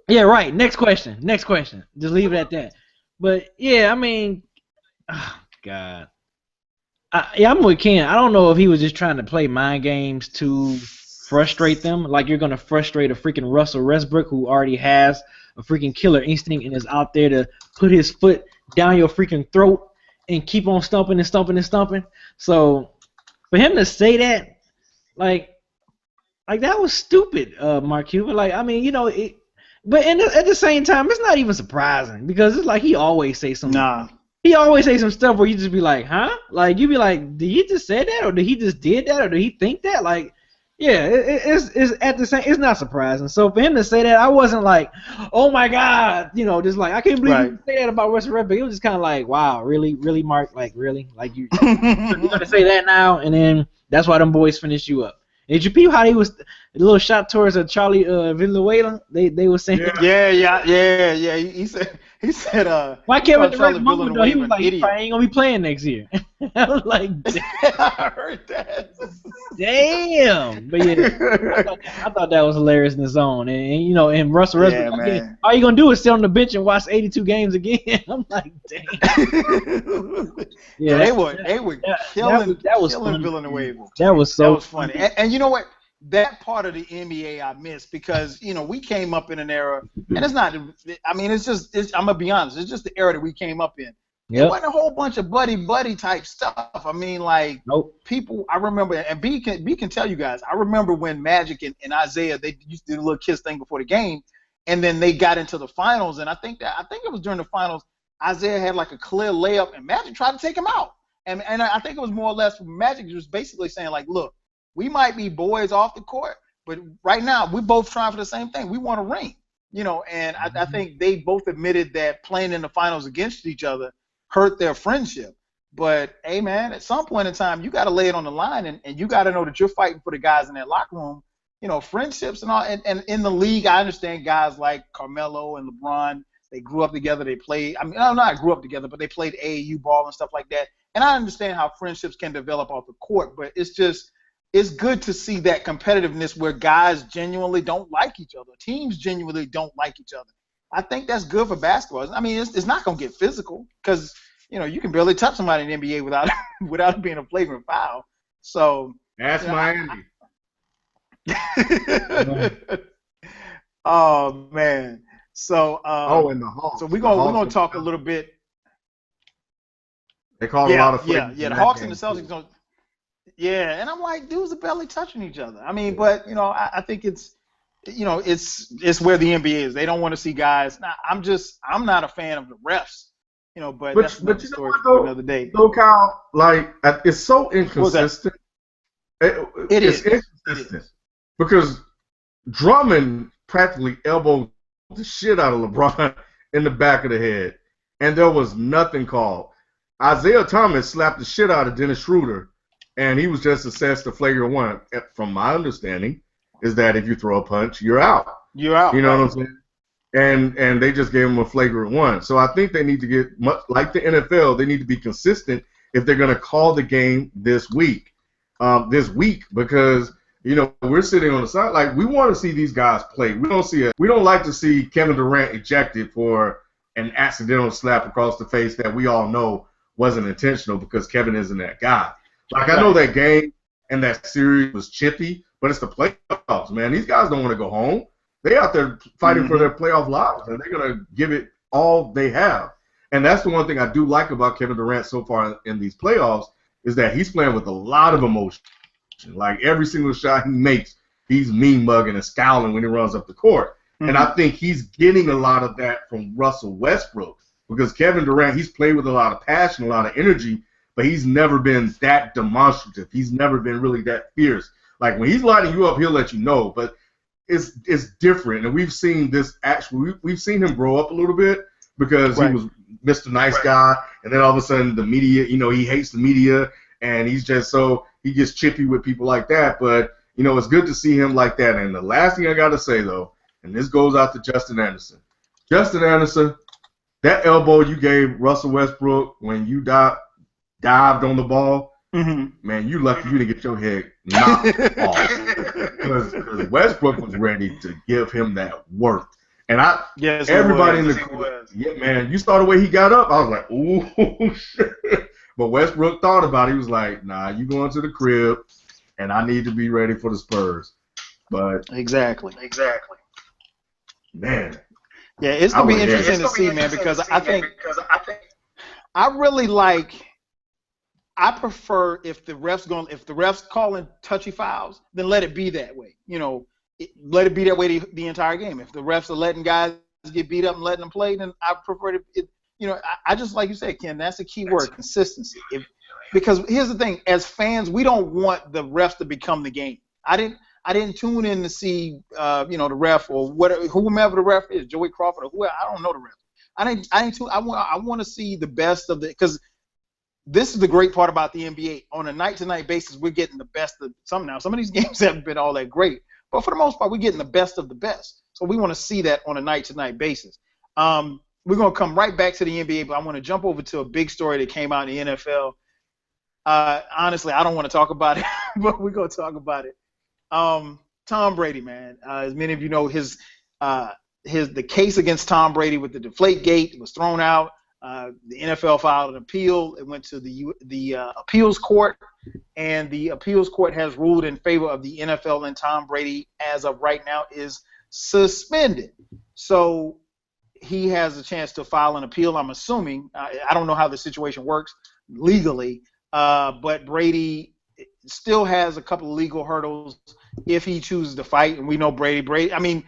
Speaker 4: Yeah, right. Next question. Just leave it at that. But, yeah, oh, God. I'm with Ken. I don't know if he was just trying to play mind games to frustrate them, like you're going to frustrate a freaking Russell Westbrook who already has a freaking killer instinct and is out there to put his foot down your freaking throat and keep on stumping and stumping and stumping. So for him to say that, like, Like that was stupid, Mark Cuban. Like I mean, but at the same time, it's not even surprising because it's like he always say some.
Speaker 1: Nah.
Speaker 4: He always say some stuff where you just be like, huh? Like you be like, did he just say that, or did he just did that, or did he think that? Like, yeah, it's at the same. It's not surprising. So for him to say that, I wasn't like, oh my god, just like I can't believe you say that about Russell Westbrook. It was just kind of like, wow, really, Mark, like really, like you're gonna say that now, and then that's why them boys finish you up. Did you peep how he was a little shot towards Charlie Villanueva? They were saying.
Speaker 1: Yeah. He said
Speaker 4: why
Speaker 1: he
Speaker 4: can't
Speaker 1: called
Speaker 4: the
Speaker 1: Charlie
Speaker 4: right moment though? He was
Speaker 1: Villanueva an
Speaker 4: like, he
Speaker 1: idiot.
Speaker 4: probably ain't gonna be playing next year. I was like,
Speaker 1: I heard that.
Speaker 4: damn. But yeah, I thought that was hilarious in his own. And Russell Westbrook,
Speaker 1: man.
Speaker 4: all you gonna do is sit on the bench and watch 82 games again. I'm like, damn.
Speaker 1: They were killing
Speaker 4: funny.
Speaker 1: Villanueva.
Speaker 4: That was so
Speaker 1: funny. And you know what? That part of the NBA I missed because we came up in an era, and it's not. I mean, I'm gonna be honest. It's just the era that we came up in. It wasn't a whole bunch of buddy type stuff. I mean, like people. I remember, and B can tell you guys. I remember when Magic and Isaiah they used to do the little kiss thing before the game, and then they got into the finals. And I think it was during the finals. Isaiah had like a clear layup, and Magic tried to take him out. And I think it was more or less Magic was basically saying like, look. We might be boys off the court, but right now we're both trying for the same thing. We want a ring, and I think they both admitted that playing in the finals against each other hurt their friendship. But, hey, man, at some point in time, you got to lay it on the line, and you got to know that you're fighting for the guys in that locker room, friendships and all. And in the league, I understand guys like Carmelo and LeBron, they grew up together. They played – I mean, not grew up together, but they played AAU ball and stuff like that. And I understand how friendships can develop off the court, but it's just – it's good to see that competitiveness where guys genuinely don't like each other. Teams genuinely don't like each other. I think that's good for basketball. I mean, it's not going to get physical because, you can barely touch somebody in the NBA without it being a flagrant foul. So
Speaker 3: that's Miami.
Speaker 1: Oh, man. So
Speaker 3: and the Hawks.
Speaker 1: So we're gonna talk a little bit.
Speaker 3: They call a lot of
Speaker 1: the Hawks and the Celtics. Yeah, and I'm like, dudes are barely touching each other. I mean, but I think it's where the NBA is. They don't want to see guys. Now, I'm not a fan of the refs, but that's another story for another day.
Speaker 3: So Kyle, like it's so inconsistent.
Speaker 1: It is inconsistent
Speaker 3: because Drummond practically elbowed the shit out of LeBron in the back of the head, and there was nothing called. Isaiah Thomas slapped the shit out of Dennis Schroeder. And he was just assessed a flagrant one. From my understanding, is that if you throw a punch, you're out.
Speaker 1: You're out.
Speaker 3: You know what I'm saying? And they just gave him a flagrant one. So I think they need to get much like the NFL. They need to be consistent if they're going to call the game this week. Because we're sitting on the side like we want to see these guys play. We don't like to see Kevin Durant ejected for an accidental slap across the face that we all know wasn't intentional because Kevin isn't that guy. Like, I know that game and that series was chippy, but it's the playoffs, man. These guys don't want to go home. They out there fighting for their playoff lives, and they're going to give it all they have. And that's the one thing I do like about Kevin Durant so far in these playoffs is that he's playing with a lot of emotion. Like, every single shot he makes, he's mean-mugging and scowling when he runs up the court. And I think he's getting a lot of that from Russell Westbrook because Kevin Durant, he's played with a lot of passion, a lot of energy, but he's never been that demonstrative. He's never been really that fierce. Like, when he's lighting you up, he'll let you know. But it's different. And we've seen this actually. We've seen him grow up a little bit because he was Mr. Nice Guy. And then all of a sudden the media, he hates the media. And he's just he gets chippy with people like that. But, it's good to see him like that. And the last thing I got to say, though, and this goes out to Justin Anderson. Justin Anderson, that elbow you gave Russell Westbrook when you dived on the ball, man, you lucky you didn't get your head knocked off. Because Westbrook was ready to give him that work. And everybody in the court, man, you saw the way he got up. I was like, ooh, shit. But Westbrook thought about it. He was like, nah, you going to the crib, and I need to be ready for the Spurs. But
Speaker 1: Exactly.
Speaker 3: Man.
Speaker 1: Yeah, it's going to be interesting to see, man, because I think I really like I prefer if the refs calling touchy fouls, then let it be that way. Let it be that way the entire game. If the refs are letting guys get beat up and letting them play, then I prefer it. I just like you said, Ken. That's the key word: consistency. Because here's the thing: as fans, we don't want the refs to become the game. I didn't tune in to see, the ref or whomever the ref is, Joey Crawford or whoever. I don't know the ref. I didn't tune. I want to see the best of because this is the great part about the NBA. On a night-to-night basis, we're getting the best of some now. Some of these games haven't been all that great, but for the most part, we're getting the best of the best. So we want to see that on a night-to-night basis. We're going to come right back to the NBA, but I want to jump over to a big story that came out in the NFL. Honestly, I don't want to talk about it, but we're going to talk about it. Tom Brady, man. As many of you know, the case against Tom Brady with the Deflategate was thrown out. The NFL filed an appeal. It went to the appeals court, and the appeals court has ruled in favor of the NFL, and Tom Brady, as of right now, is suspended. So he has a chance to file an appeal, I'm assuming. I don't know how the situation works legally, but Brady still has a couple of legal hurdles if he chooses to fight, and we know Brady. I mean,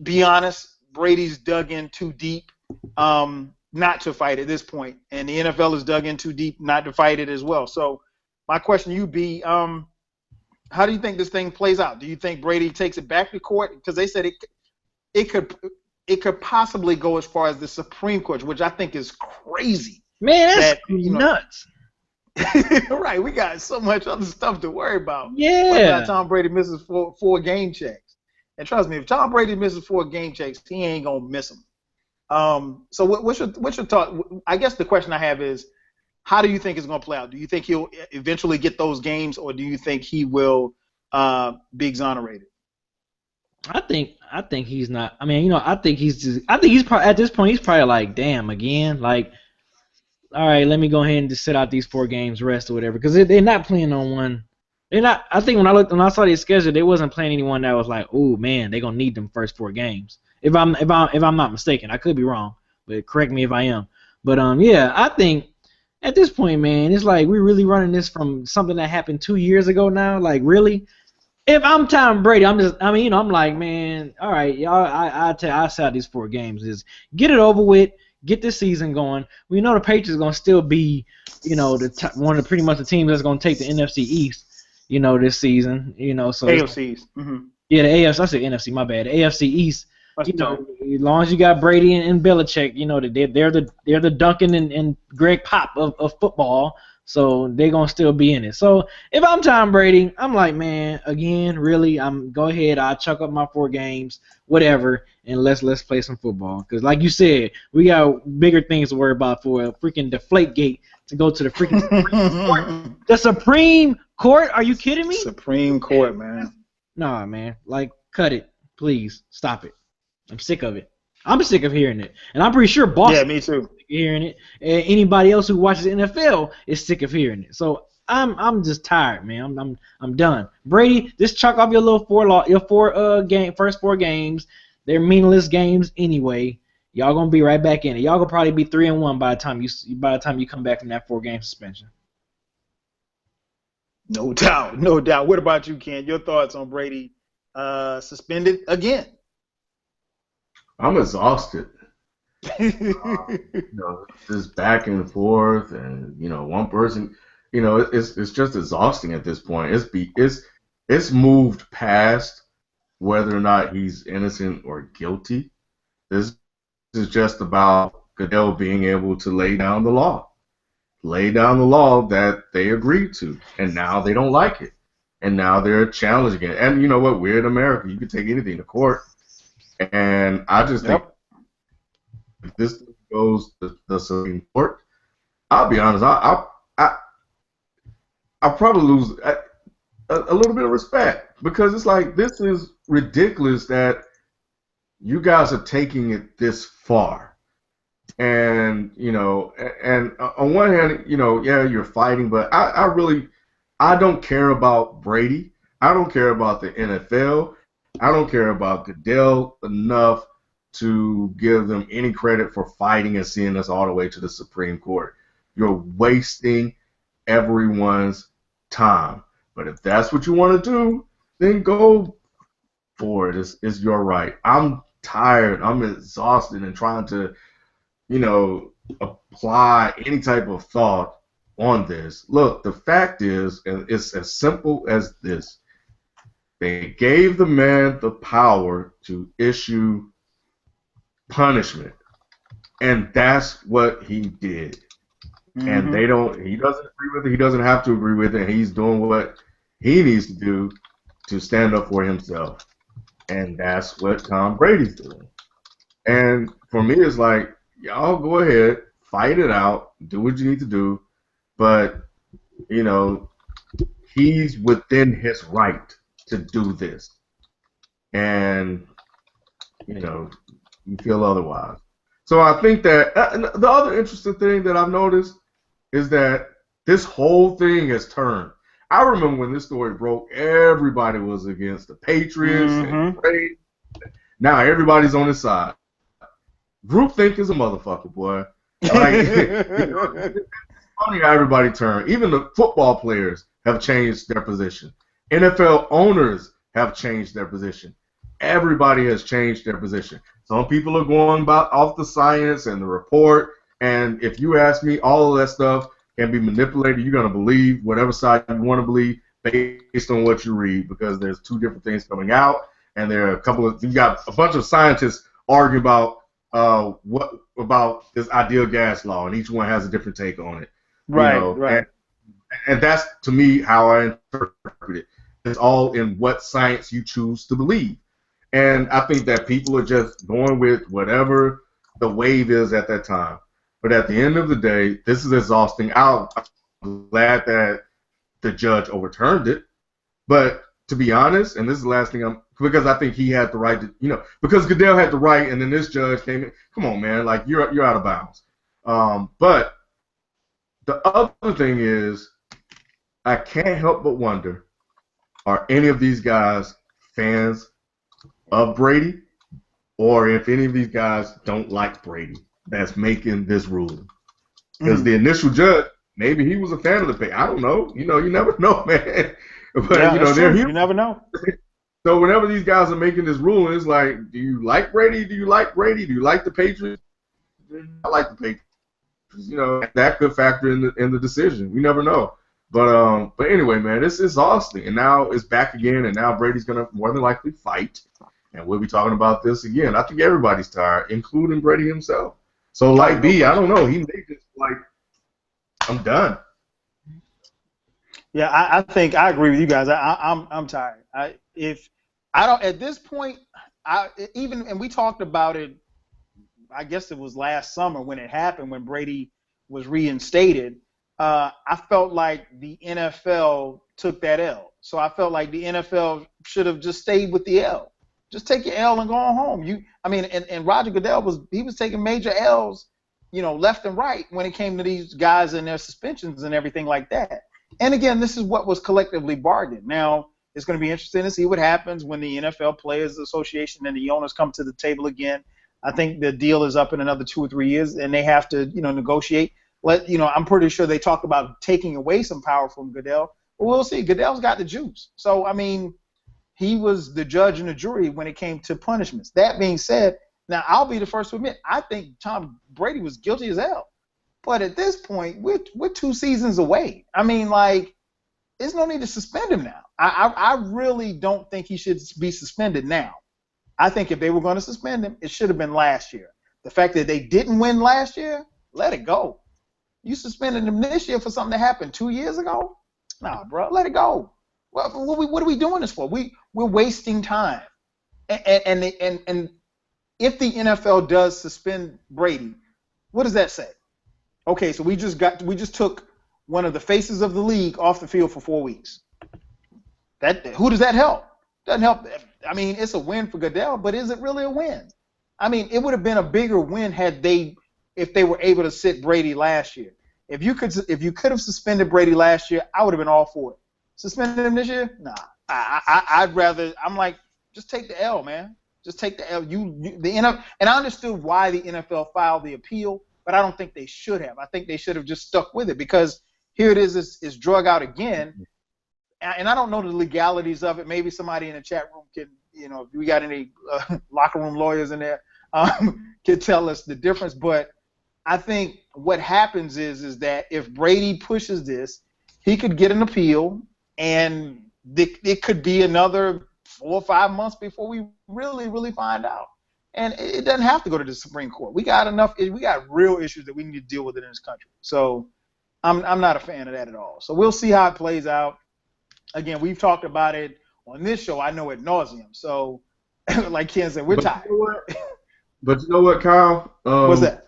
Speaker 1: be honest, Brady's dug in too deep not to fight at this point, and the NFL is dug in too deep not to fight it as well. So my question to you be, how do you think this thing plays out? Do you think Brady takes it back to court? Because they said it could possibly go as far as the Supreme Court, which I think is crazy.
Speaker 4: Man, that's nuts.
Speaker 1: Right, we got so much other stuff to worry about.
Speaker 4: Yeah.
Speaker 1: Tom Brady misses four game checks. And trust me, if Tom Brady misses 4 game checks, he ain't going to miss them. So what's your thought? I guess the question I have is, how do you think it's going to play out? Do you think he'll eventually get those games, or do you think he will be exonerated?
Speaker 4: I think he's not. I mean, I think he's probably at this point he's probably like, damn, again, like, all right, let me go ahead and just sit out these 4 games, rest or whatever, because they're not playing on one. They're not. I think when I saw their schedule, they wasn't playing anyone that was like, oh man, they're gonna need them first 4 games. If I'm not mistaken, I could be wrong, but correct me if I am. But yeah, I think at this point, man, it's like we're really running this from something that happened 2 years ago now. Like, really? If I'm Tom Brady, I'm like, man, all right, y'all, I sat these 4 games. Is get it over with, get this season going. We know the Patriots are gonna still be, one of pretty much the teams that's gonna take the NFC East, this season. So
Speaker 1: AFCs. Mm-hmm.
Speaker 4: Yeah, the AFC. I said NFC. My bad. The AFC East. As long as you got Brady and Belichick, they're the Duncan and Greg Pop of football. So they're gonna still be in it. So if I'm Tom Brady, I'm like, man, again, really, go ahead. I'll chuck up my 4 games, whatever, and let's play some football. Because like you said, we got bigger things to worry about for a freaking Deflategate to go to the freaking Supreme Court. The Supreme Court? Are you kidding me?
Speaker 1: Supreme Court, man.
Speaker 4: Nah, man. Like, cut it, please. Stop it. I'm sick of it. I'm sick of hearing it, and I'm pretty sure Boston.
Speaker 1: Yeah, me too.
Speaker 4: Is sick of hearing it, and anybody else who watches the NFL is sick of hearing it. So I'm just tired, man. I'm done. Brady, just chalk off your little first 4 games. They're meaningless games anyway. Y'all gonna be right back in it. Y'all gonna probably be 3-1 by the time you come back from that 4-game suspension.
Speaker 1: No doubt, no doubt. What about you, Ken? Your thoughts on Brady suspended again?
Speaker 3: I'm exhausted. Just back and forth, and one person, it's just exhausting at this point. It's moved past whether or not he's innocent or guilty. This is just about Goodell being able to lay down the law that they agreed to, and now they don't like it, and now they're challenging it. And you know what? We're in America. You can take anything to court. And I just think if this goes to the Supreme Court, I'll be honest, I'll probably lose a little bit of respect, because it's like, this is ridiculous that you guys are taking it this far. And, and on one hand, yeah, you're fighting, but I don't care about Brady. I don't care about the NFL. I don't care about Goodell enough to give them any credit for fighting and seeing us all the way to the Supreme Court. You're wasting everyone's time. But if that's what you want to do, then go for it. It's your right. I'm tired. I'm exhausted and trying to, apply any type of thought on this. Look, the fact is, and it's as simple as this. They gave the man the power to issue punishment. And that's what he did. And he doesn't agree with it. He doesn't have to agree with it. He's doing what he needs to do to stand up for himself. And that's what Tom Brady's doing. And for me, it's like, y'all go ahead, fight it out, do what you need to do. But, he's within his right to do this. And, you feel otherwise. So I think that the other interesting thing that I've noticed is that this whole thing has turned. I remember when this story broke, everybody was against the Patriots and Brady. Now everybody's on his side. Groupthink is a motherfucker, boy. Like, it's funny how everybody turned. Even the football players have changed their position. NFL owners have changed their position. Everybody has changed their position. Some people are going off the science and the report, and if you ask me, all of that stuff can be manipulated. You're going to believe whatever side you want to believe based on what you read, because there's two different things coming out, and there are you got a bunch of scientists arguing about what about this ideal gas law, and each one has a different take on it.
Speaker 1: Right, right.
Speaker 3: And that's, to me, how I interpret it. It's all in what science you choose to believe. And I think that people are just going with whatever the wave is at that time. But at the end of the day, this is exhausting. I'm glad that the judge overturned it. But to be honest, and this is the last thing because I think he had the right to, because Goodell had the right, and then this judge came in. Come on, man, like you're out of bounds. But the other thing is, I can't help but wonder, are any of these guys fans of Brady, or if any of these guys don't like Brady that's making this ruling? Because the initial judge, maybe he was a fan of the pay. I don't know. You never know, man. But
Speaker 1: you never know.
Speaker 3: So whenever these guys are making this ruling, it's like, do you like Brady? Do you like Brady? Do you like the Patriots? I like the Patriots. That could factor in the decision. We never know. But anyway, man, it's exhausting, and now it's back again, and now Brady's gonna more than likely fight, and we'll be talking about this again. I think everybody's tired, including Brady himself. So, like B, I don't know, he may just like, I'm done.
Speaker 1: Yeah, I think I agree with you guys. I'm tired. If I don't at this point, and we talked about it. I guess it was last summer when it happened, when Brady was reinstated. I felt like the NFL took that L. So I felt like the NFL should have just stayed with the L. Just take your L and go on home. And Roger Goodell was taking major L's, left and right when it came to these guys and their suspensions and everything like that. And again, this is what was collectively bargained. Now it's going to be interesting to see what happens when the NFL Players Association and the owners come to the table again. I think the deal is up in another 2 or 3 years, and they have to, negotiate. I'm pretty sure they talk about taking away some power from Goodell. But we'll see. Goodell's got the juice. So, he was the judge and the jury when it came to punishments. That being said, now I'll be the first to admit, I think Tom Brady was guilty as hell. But at this point, we're 2 seasons away. There's no need to suspend him now. I really don't think he should be suspended now. I think if they were going to suspend him, it should have been last year. The fact that they didn't win last year, let it go. You suspended him this year for something that happened 2 years ago? Nah, bro, let it go. What are we doing this for? We're wasting time. And if the NFL does suspend Brady, what does that say? Okay, so we just took one of the faces of the league off the field for 4 weeks. Who does that help? Doesn't help. It's a win for Goodell, but is it really a win? It would have been a bigger win if they were able to sit Brady last year. If you could have suspended Brady last year, I would have been all for it. Suspended him this year? Nah. I'd rather. I'm like, just take the L, man. Just take the L. The NFL, and I understood why the NFL filed the appeal, but I don't think they should have. I think they should have just stuck with it, because here it is, it's drug out again. And I don't know the legalities of it. Maybe somebody in the chat room can, if we got any locker room lawyers in there, can tell us the difference. But I think what happens is that if Brady pushes this, he could get an appeal, and it could be another 4 or 5 months before we really find out. And it doesn't have to go to the Supreme Court. We got real issues that we need to deal with in this country. So I'm not a fan of that at all. So we'll see how it plays out. Again, we've talked about it on this show, I know, ad nauseum. So, like Ken said, we're tired.
Speaker 3: But you know what, Kyle?
Speaker 1: What's that?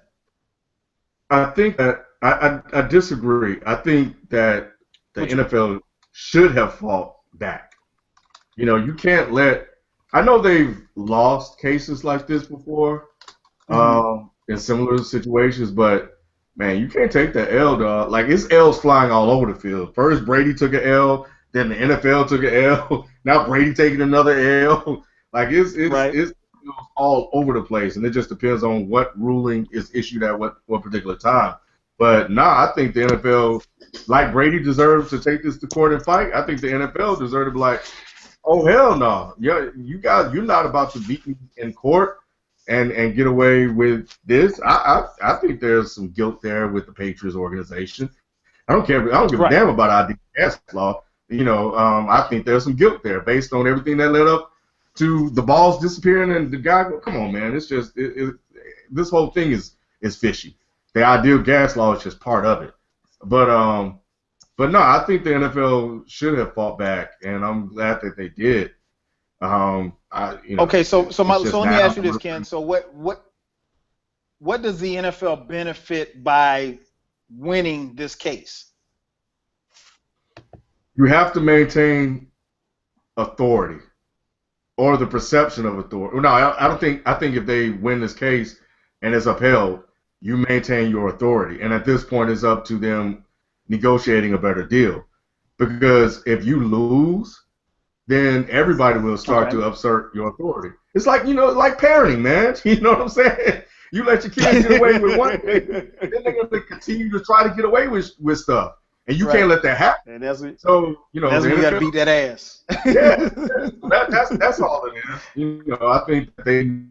Speaker 3: I think that I disagree. I think that the NFL should have fought back. You can't let – I know they've lost cases like this before in similar situations, but, man, you can't take that L, dog. Like, it's L's flying all over the field. First, Brady took an L. Then the NFL took an L. Now Brady taking another L. Like, it's all over the place, and it just depends on what ruling is issued at what particular time. But I think the NFL, like Brady deserves to take this to court and fight. I think the NFL deserves to be like, oh hell no, yeah, you guys, you're not about to beat me in court and get away with this. I think there's some guilt there with the Patriots organization. I don't care. I don't give a damn about ID gas law. I think there's some guilt there based on everything that led up to the balls disappearing and the guy. Come on, man. It's just this whole thing is fishy. The ideal gas law is just part of it. But no, I think the NFL should have fought back, and I'm glad that they did.
Speaker 1: Okay, so let me ask you this, Ken. So what does the NFL benefit by winning this case?
Speaker 3: You have to maintain authority, or the perception of authority. No, I don't think. I think if they win this case and it's upheld, you maintain your authority. And at this point, it's up to them negotiating a better deal. Because if you lose, then everybody will start to assert your authority. It's like like parenting, man. You know what I'm saying? You let your kids get away with one thing, then they're going to continue to try to get away with stuff. And you can't let that happen.
Speaker 1: And that's
Speaker 3: that's
Speaker 1: when you got to beat that ass.
Speaker 3: Yeah, that's all it is. I think that they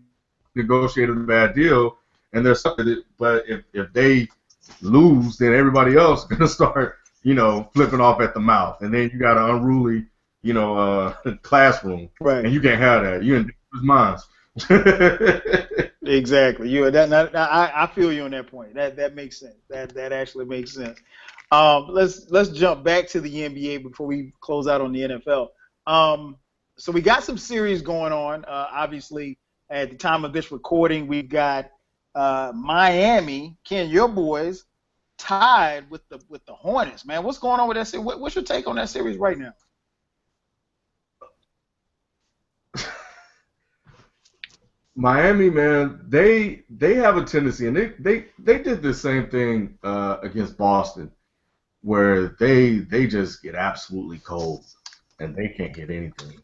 Speaker 3: negotiated a bad deal, and there's something. But if they lose, then everybody else is gonna start, flipping off at the mouth, and then you got an unruly, classroom,
Speaker 1: right?
Speaker 3: And you can't have that. You're in dangerous minds.
Speaker 1: Exactly. I feel you on that point. That makes sense. That actually makes sense. Let's jump back to the NBA before we close out on the NFL. So we got some series going on. Obviously, at the time of this recording, we've got Miami, Ken, your boys, tied with the Hornets. Man, what's going on with that series? What's your take on that series right now?
Speaker 3: Miami, man, they have a tendency, and they did the same thing against Boston, where they just get absolutely cold and they can't get anything.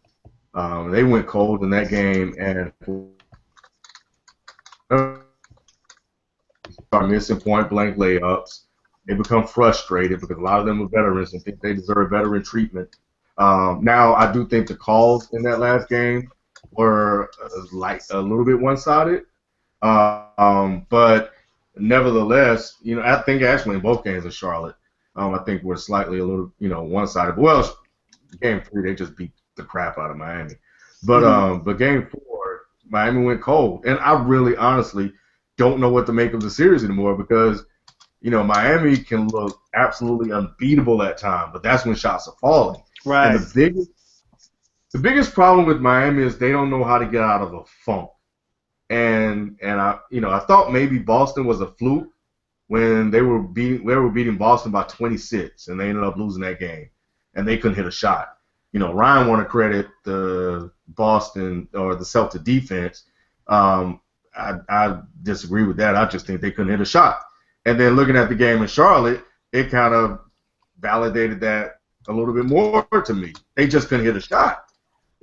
Speaker 3: They went cold in that game and start missing point-blank layups. They become frustrated because a lot of them are veterans and think they deserve veteran treatment. Now, I do think the calls in that last game were like a little bit one-sided, but nevertheless, I think actually in both games in Charlotte, I think we're slightly a little, one-sided. But, well, game 3 they just beat the crap out of Miami, but game 4 Miami went cold, and I really honestly don't know what to make of the series anymore because Miami can look absolutely unbeatable at times, but that's when shots are falling.
Speaker 1: Right.
Speaker 3: And the biggest problem with Miami is they don't know how to get out of a funk. And I thought maybe Boston was a fluke when they were beating Boston by 26, and they ended up losing that game, and they couldn't hit a shot. Ryan want to credit the Boston or the Celtic defense. I disagree with that. I just think they couldn't hit a shot. And then looking at the game in Charlotte, it kind of validated that a little bit more to me. They just couldn't hit a shot.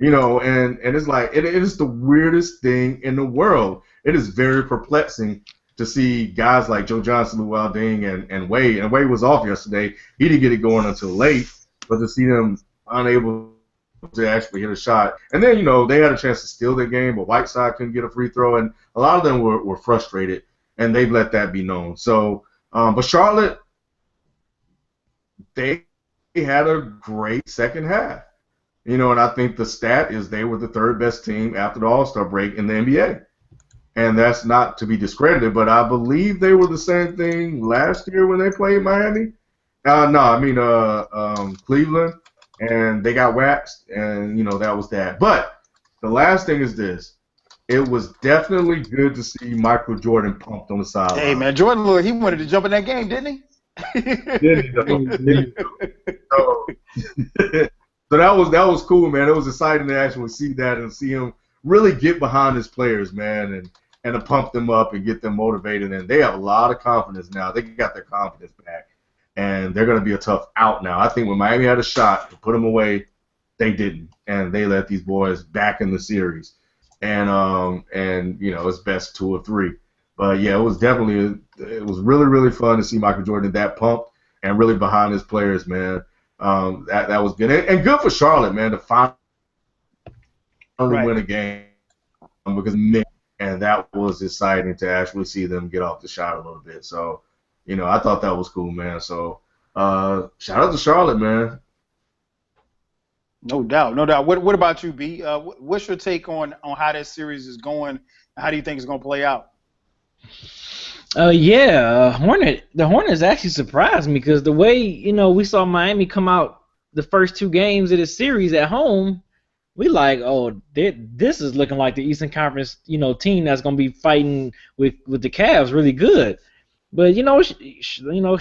Speaker 3: And it's like it is the weirdest thing in the world. It is very perplexing to see guys like Joe Johnson, Lou Alding, and Wade. And Wade was off yesterday. He didn't get it going until late, but to see them unable to actually hit a shot. And then, they had a chance to steal their game, but Whiteside couldn't get a free throw, and a lot of them were frustrated, and they've let that be known. So, but Charlotte, they had a great second half. And I think the stat is they were the third best team after the All-Star break in the NBA. And that's not to be discredited, but I believe they were the same thing last year when they played Miami. Cleveland, and they got waxed, and, that was that. But the last thing is this. It was definitely good to see Michael Jordan pumped on the sideline.
Speaker 1: Hey, man, Jordan, look, he wanted to jump in that game, didn't he?
Speaker 3: So that was cool, man. It was exciting to actually see that and see him really get behind his players, man, and to pump them up and get them motivated. And they have a lot of confidence now. They got their confidence back, and they're going to be a tough out now. I think when Miami had a shot to put them away, they didn't, and they let these boys back in the series. And it's best 2 or 3. But yeah, it was really, really fun to see Michael Jordan that pumped and really behind his players, man. That was good, and good for Charlotte, man, to finally win a game and that was exciting to actually see them get off the shot a little bit. So, I thought that was cool, man. So, shout out to Charlotte, man.
Speaker 1: No doubt, no doubt. What about you, B? What's your take on how that series is going? How do you think it's going to play out?
Speaker 4: The Hornets actually surprised me because the way, we saw Miami come out the first 2 games of the series at home, we like, this is looking like the Eastern Conference, team that's going to be fighting with the Cavs really good. But,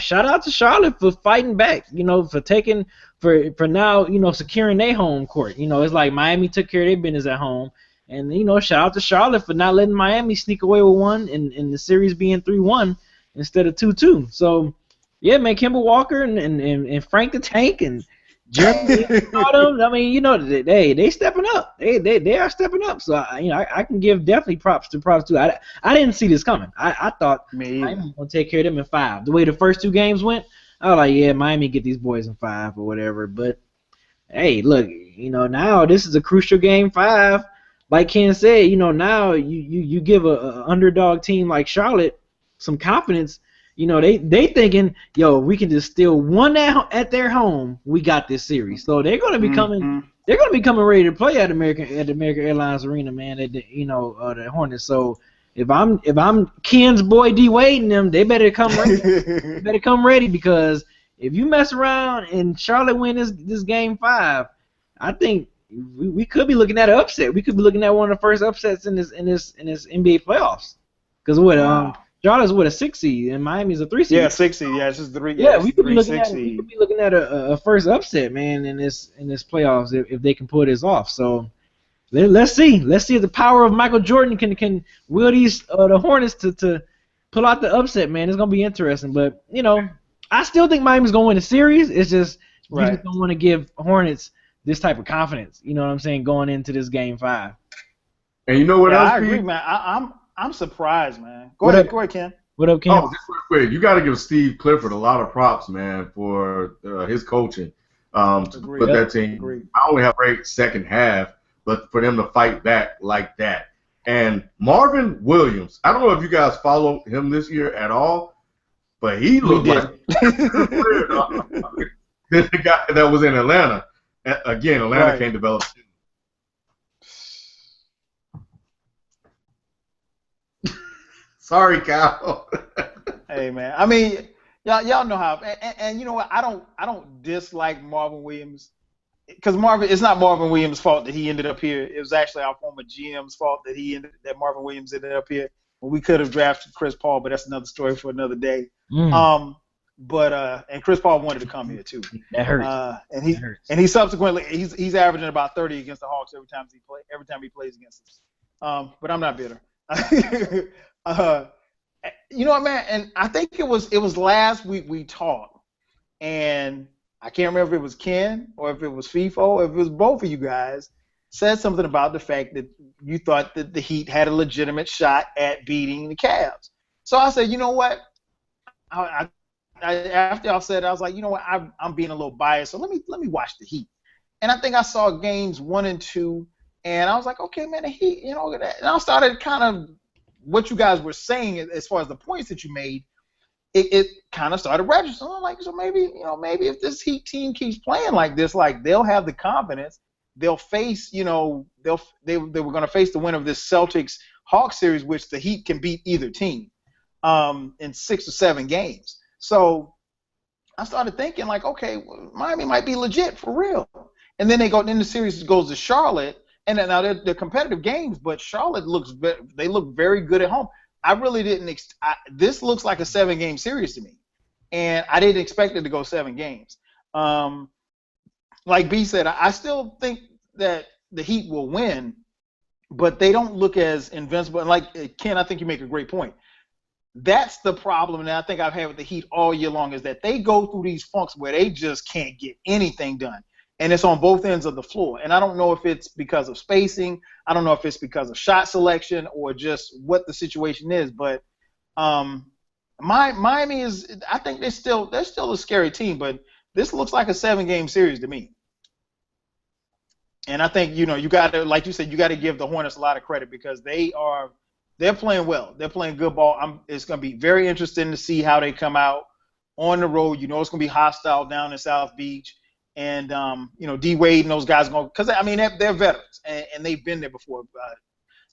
Speaker 4: shout out to Charlotte for fighting back, for now, securing their home court. It's like Miami took care of their business at home. And, shout out to Charlotte for not letting Miami sneak away with one and the series being 3-1 instead of 2-2. So, yeah, man, Kemba Walker and Frank the Tank and Jeremy, I mean, they stepping up. They are stepping up. So, I can give definitely props too. I didn't see this coming. I thought Miami was going to take care of them in 5. The way the first 2 games went, I was like, yeah, Miami get these boys in 5 or whatever. But, hey, look, now this is a crucial game 5. Like Ken said, now you give a underdog team like Charlotte some confidence. They thinking, we can just steal 1 at their home. We got this series, so they're gonna be coming. Mm-hmm. They're gonna be coming ready to play at American Airlines Arena, man. At the Hornets. So if I'm Ken's boy D Wade and them, they better come ready. They better come ready because if you mess around and Charlotte win this game 5, I think. We could be looking at an upset. We could be looking at one of the first upsets in this NBA playoffs. Because Charlotte's a 6 seed and Miami's a 3 seed.
Speaker 1: Yeah, 6 seed. Yeah, it's just 3.
Speaker 4: Yeah, we could be looking at a first upset, man, in this playoffs if they can pull this off. So let's see. Let's see if the power of Michael Jordan can will these the Hornets to pull out the upset, man. It's gonna be interesting. But I still think Miami's gonna win the series. It's just you just don't want to give Hornets this type of confidence, you know what I'm saying, going into this game 5.
Speaker 3: And you know what else?
Speaker 1: I agree, man. I'm surprised, man. Go ahead, Ken.
Speaker 4: What up, Ken?
Speaker 3: Oh, just real quick, you got to give Steve Clifford a lot of props, man, for his coaching. That team. I only have a great second half, but for them to fight back like that. And Marvin Williams, I don't know if you guys follow him this year at all, but he looked like the guy that was in Atlanta. Again, Atlanta can't develop. Sorry, Kyle.
Speaker 1: Hey, man. I mean, y'all know how. And you know what? I don't dislike Marvin Williams because it's not Marvin Williams' fault that he ended up here. It was actually our former GM's fault that Marvin Williams ended up here. Well, we could have drafted Chris Paul, but that's another story for another day. And Chris Paul wanted to come here too.
Speaker 4: That hurts.
Speaker 1: And he subsequently he's averaging about 30 against the Hawks every time he plays against us. But I'm not bitter. You know what, man? And I think it was last week we talked, and I can't remember if it was Ken or if it was FIFO or if it was both of you guys said something about the fact that you thought that the Heat had a legitimate shot at beating the Cavs. So I said, you know what? After y'all said it, I was like, you know what? I'm being a little biased, so let me watch the Heat. And I think I saw games 1 and 2, and I was like, okay, man, the Heat, you know, and I started kind of what you guys were saying as far as the points that you made. It kind of started registering. I'm like, so maybe if this Heat team keeps playing like this, like they'll have the confidence. They'll face, they were going to face the winner of this Celtics Hawks series, which the Heat can beat either team in 6 or 7 games. So I started thinking like, okay, Miami might be legit for real. And then the series goes to Charlotte, and now they're competitive games, but Charlotte they look very good at home. I really didn't. This looks like a 7-game series to me, and I didn't expect it to go 7 games. Like B said, I still think that the Heat will win, but they don't look as invincible. And like Ken, I think you make a great point. That's the problem that I think I've had with the Heat all year long, is that they go through these funks where they just can't get anything done. And it's on both ends of the floor. And I don't know if it's because of spacing. I don't know if it's because of shot selection or just what the situation is. But Miami is, I think they're still a scary team. But this looks like a 7-game series to me. And I think, you got to, like you said, you got to give the Hornets a lot of credit because they're playing well. They're playing good ball. It's going to be very interesting to see how they come out on the road. It's going to be hostile down in South Beach. And, D Wade and those guys because they're veterans and they've been there before.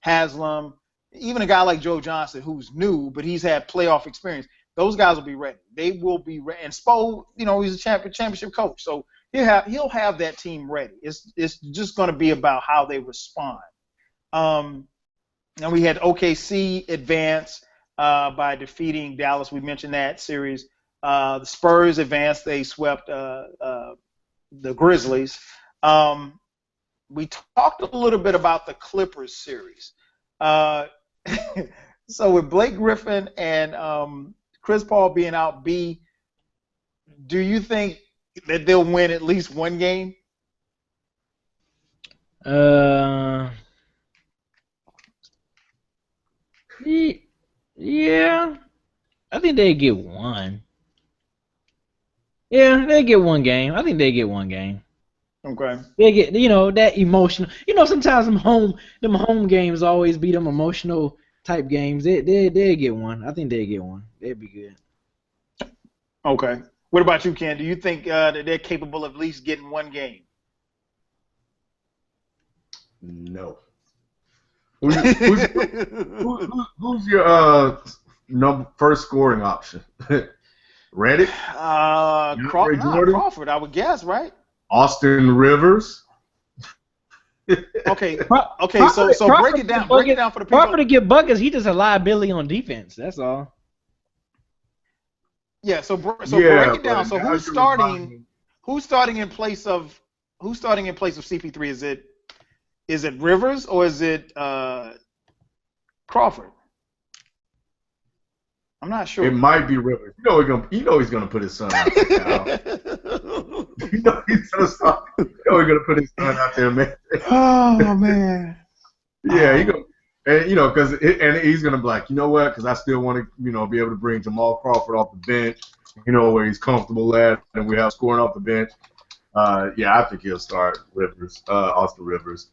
Speaker 1: Haslam, even a guy like Joe Johnson, who's new, but he's had playoff experience. Those guys will be ready. They will be ready. And Spo, he's a championship coach, so he'll have that team ready. It's just going to be about how they respond. And we had OKC advance by defeating Dallas. We mentioned that series. The Spurs advanced. They swept the Grizzlies. We talked a little bit about the Clippers series. So with Blake Griffin and Chris Paul being out, B, do you think that they'll win at least 1 game?
Speaker 4: Yeah. I think they get 1. Yeah, they get 1 game. I think they get 1 game.
Speaker 1: Okay.
Speaker 4: They get, that emotional. Sometimes them home games always be them emotional type games. They get 1. I think they get 1. They'd be good.
Speaker 1: Okay. What about you, Ken? Do you think that they're capable of at least getting 1 game?
Speaker 3: No. Who's your first scoring option? Redick?
Speaker 1: Crawford, I would guess, right?
Speaker 3: Austin Rivers.
Speaker 1: Okay. So break it down. Break it down for the people.
Speaker 4: Crawford to get buckets, he just a liability on defense. That's all.
Speaker 1: Yeah. So break it down. So who's starting in place of CP3? Is it Rivers or is it Crawford? I'm not sure.
Speaker 3: It might be Rivers. He's gonna put his son out there. He's gonna start. He's gonna put his son out there, man.
Speaker 1: Oh man.
Speaker 3: Yeah, and he's gonna be like, you know what? Because I still want to, be able to bring Jamal Crawford off the bench, where he's comfortable at, and we have scoring off the bench. I think he'll start Rivers, Austin Rivers.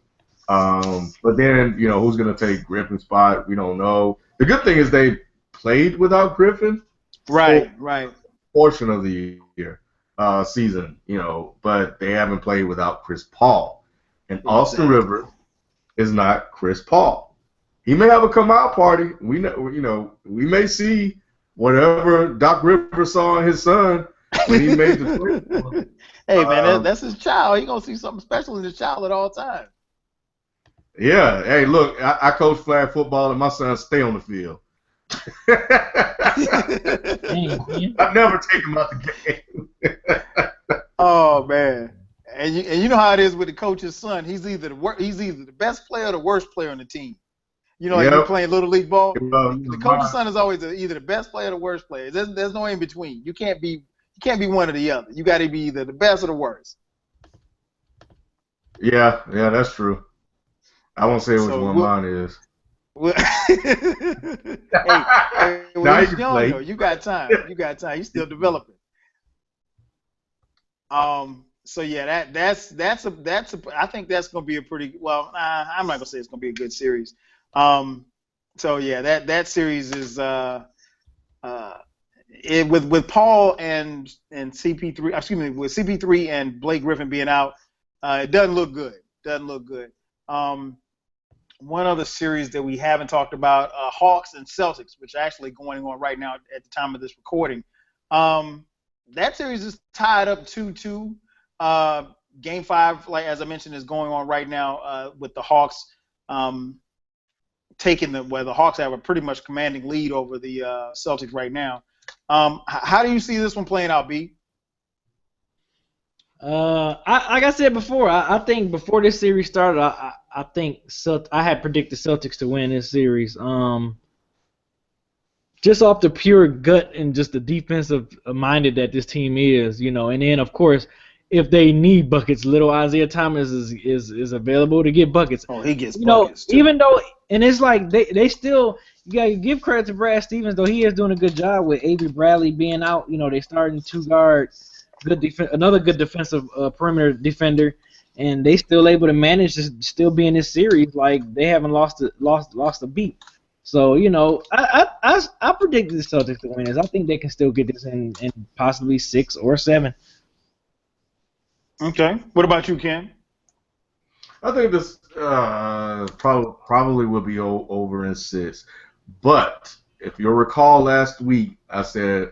Speaker 3: But then, who's gonna take Griffin's spot? We don't know. The good thing is they played without Griffin,
Speaker 1: right,
Speaker 3: portion of the year, season, but they haven't played without Chris Paul, and Austin Rivers is not Chris Paul. He may have a come out party. We we may see whatever Doc Rivers saw in his son when he made the trade.
Speaker 1: Hey man, that's his child. He's gonna see something special in his child at all times.
Speaker 3: Yeah. Hey, look, I coach flag football, and my son stay on the field. I've never taken him out the game.
Speaker 1: Oh man, and you know how it is with the coach's son. He's either the best player or the worst player on the team. Like you're playing little league ball. The coach's son is always either the best player or the worst player. There's no in between. You can't be one or the other. You got to be either the best or the worst.
Speaker 3: Yeah, that's true. I won't say which one mine is.
Speaker 1: Well, hey, well,
Speaker 3: Now you
Speaker 1: he's
Speaker 3: can
Speaker 1: young
Speaker 3: play.
Speaker 1: though. You got time. You got time. He's still developing. So yeah, that's a. I think that's gonna be a pretty well. I'm not gonna say it's gonna be a good series. Um, so yeah, that series is uh, with Paul and CP3. Excuse me, with CP3 and Blake Griffin being out, it doesn't look good. Doesn't look good. Um, One other series that we haven't talked about, Hawks and Celtics, which are actually going on right now at the time of this recording. Um, that series is tied up 2-2. Game 5, like as I mentioned, is going on right now with the Hawks um, where the Hawks have a pretty much commanding lead over the Celtics right now. How do you see this one playing out, B?
Speaker 4: Like I said before, I think before this series started, I think I had predicted Celtics to win this series. Just off the pure gut and just the defensive minded that this team is, and then of course, if they need buckets, little Isaiah Thomas is available to get buckets.
Speaker 1: Oh, he gets buckets too.
Speaker 4: Even though, and it's like they still, you gotta give credit to Brad Stevens though, he is doing a good job with Avery Bradley being out. They starting 2 guard. Another good defensive perimeter defender, and they still able to manage to still be in this series. Like they haven't lost a beat. So I predicted the Celtics to win this. I think they can still get this in possibly 6 or 7.
Speaker 1: Okay. What about you, Ken?
Speaker 3: I think this probably will be over in 6. But if you'll recall last week, I said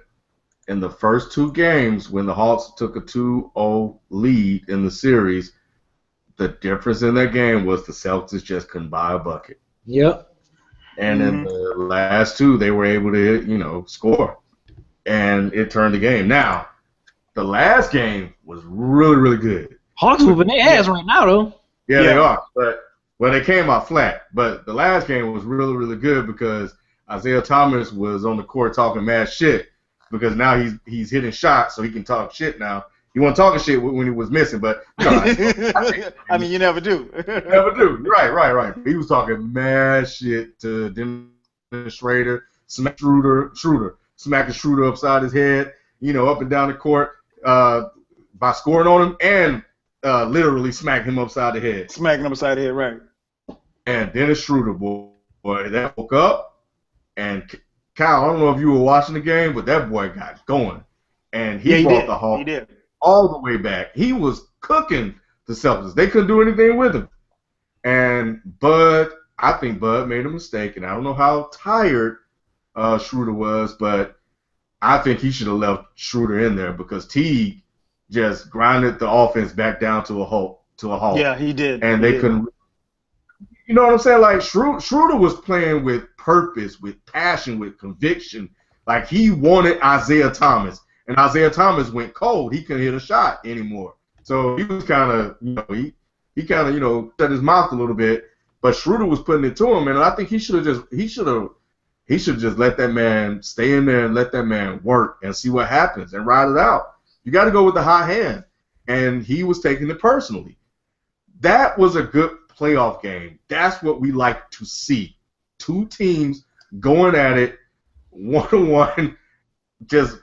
Speaker 3: in the first 2 games when the Hawks took a 2-0 lead in the series, the difference in that game was the Celtics just couldn't buy a bucket.
Speaker 4: Yep.
Speaker 3: And in the last 2, they were able to, score. And it turned the game. Now, the last game was really, really good.
Speaker 4: Hawks whooping their ass right now, though.
Speaker 3: Yeah, they are. But they came out flat. But the last game was really, really good because Isaiah Thomas was on the court talking mad shit because now he's hitting shots, so he can talk shit now. He wasn't talking shit when he was missing, but
Speaker 1: I mean, you never do.
Speaker 3: Never do. Right. He was talking mad shit to Dennis Schroeder, smacking Schroeder upside his head, up and down the court by scoring on him and literally smacking him upside the head.
Speaker 1: Smacking him upside the head, right.
Speaker 3: And Dennis Schroeder, boy, that woke up. And Kyle, I don't know if you were watching the game, but that boy got going. And he brought the Hawks all the way back. He was cooking the Celtics. They couldn't do anything with him. And I think Bud made a mistake, and I don't know how tired Schroeder was, but I think he should have left Schroeder in there because Teague just grinded the offense back down to a halt.
Speaker 1: Yeah, he did.
Speaker 3: And they couldn't. You know what I'm saying? Like Schroeder was playing with purpose, with passion, with conviction. Like he wanted Isaiah Thomas. And Isaiah Thomas went cold. He couldn't hit a shot anymore. So he was kind of, he kind of, shut his mouth a little bit. But Schroeder was putting it to him, and I think he should have just let that man stay in there and let that man work and see what happens and ride it out. You got to go with the hot hand, and he was taking it personally. That was a good playoff game. That's what we like to see. 2 teams going at it 1-on-1, just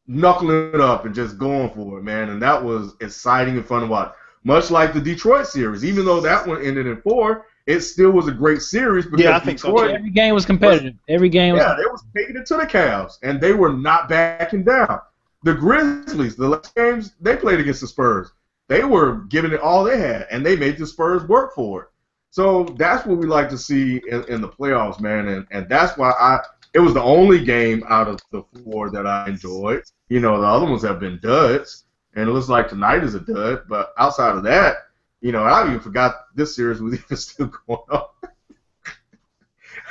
Speaker 3: knuckling it up and just going for it, man. And that was exciting and fun to watch. Much like the Detroit series. Even though that one ended in 4, it still was a great series because
Speaker 1: I think
Speaker 3: Detroit,
Speaker 4: so. Every game was competitive.
Speaker 3: they was taking it to the Cavs, and they were not backing down. The Grizzlies, the last games they played against the Spurs, they were giving it all they had, and they made the Spurs work for it. So that's what we like to see in the playoffs, man. And that's why it was the only game out of the 4 that I enjoyed. The other ones have been duds, and it looks like tonight is a dud. But outside of that, I even forgot this series was even still going on.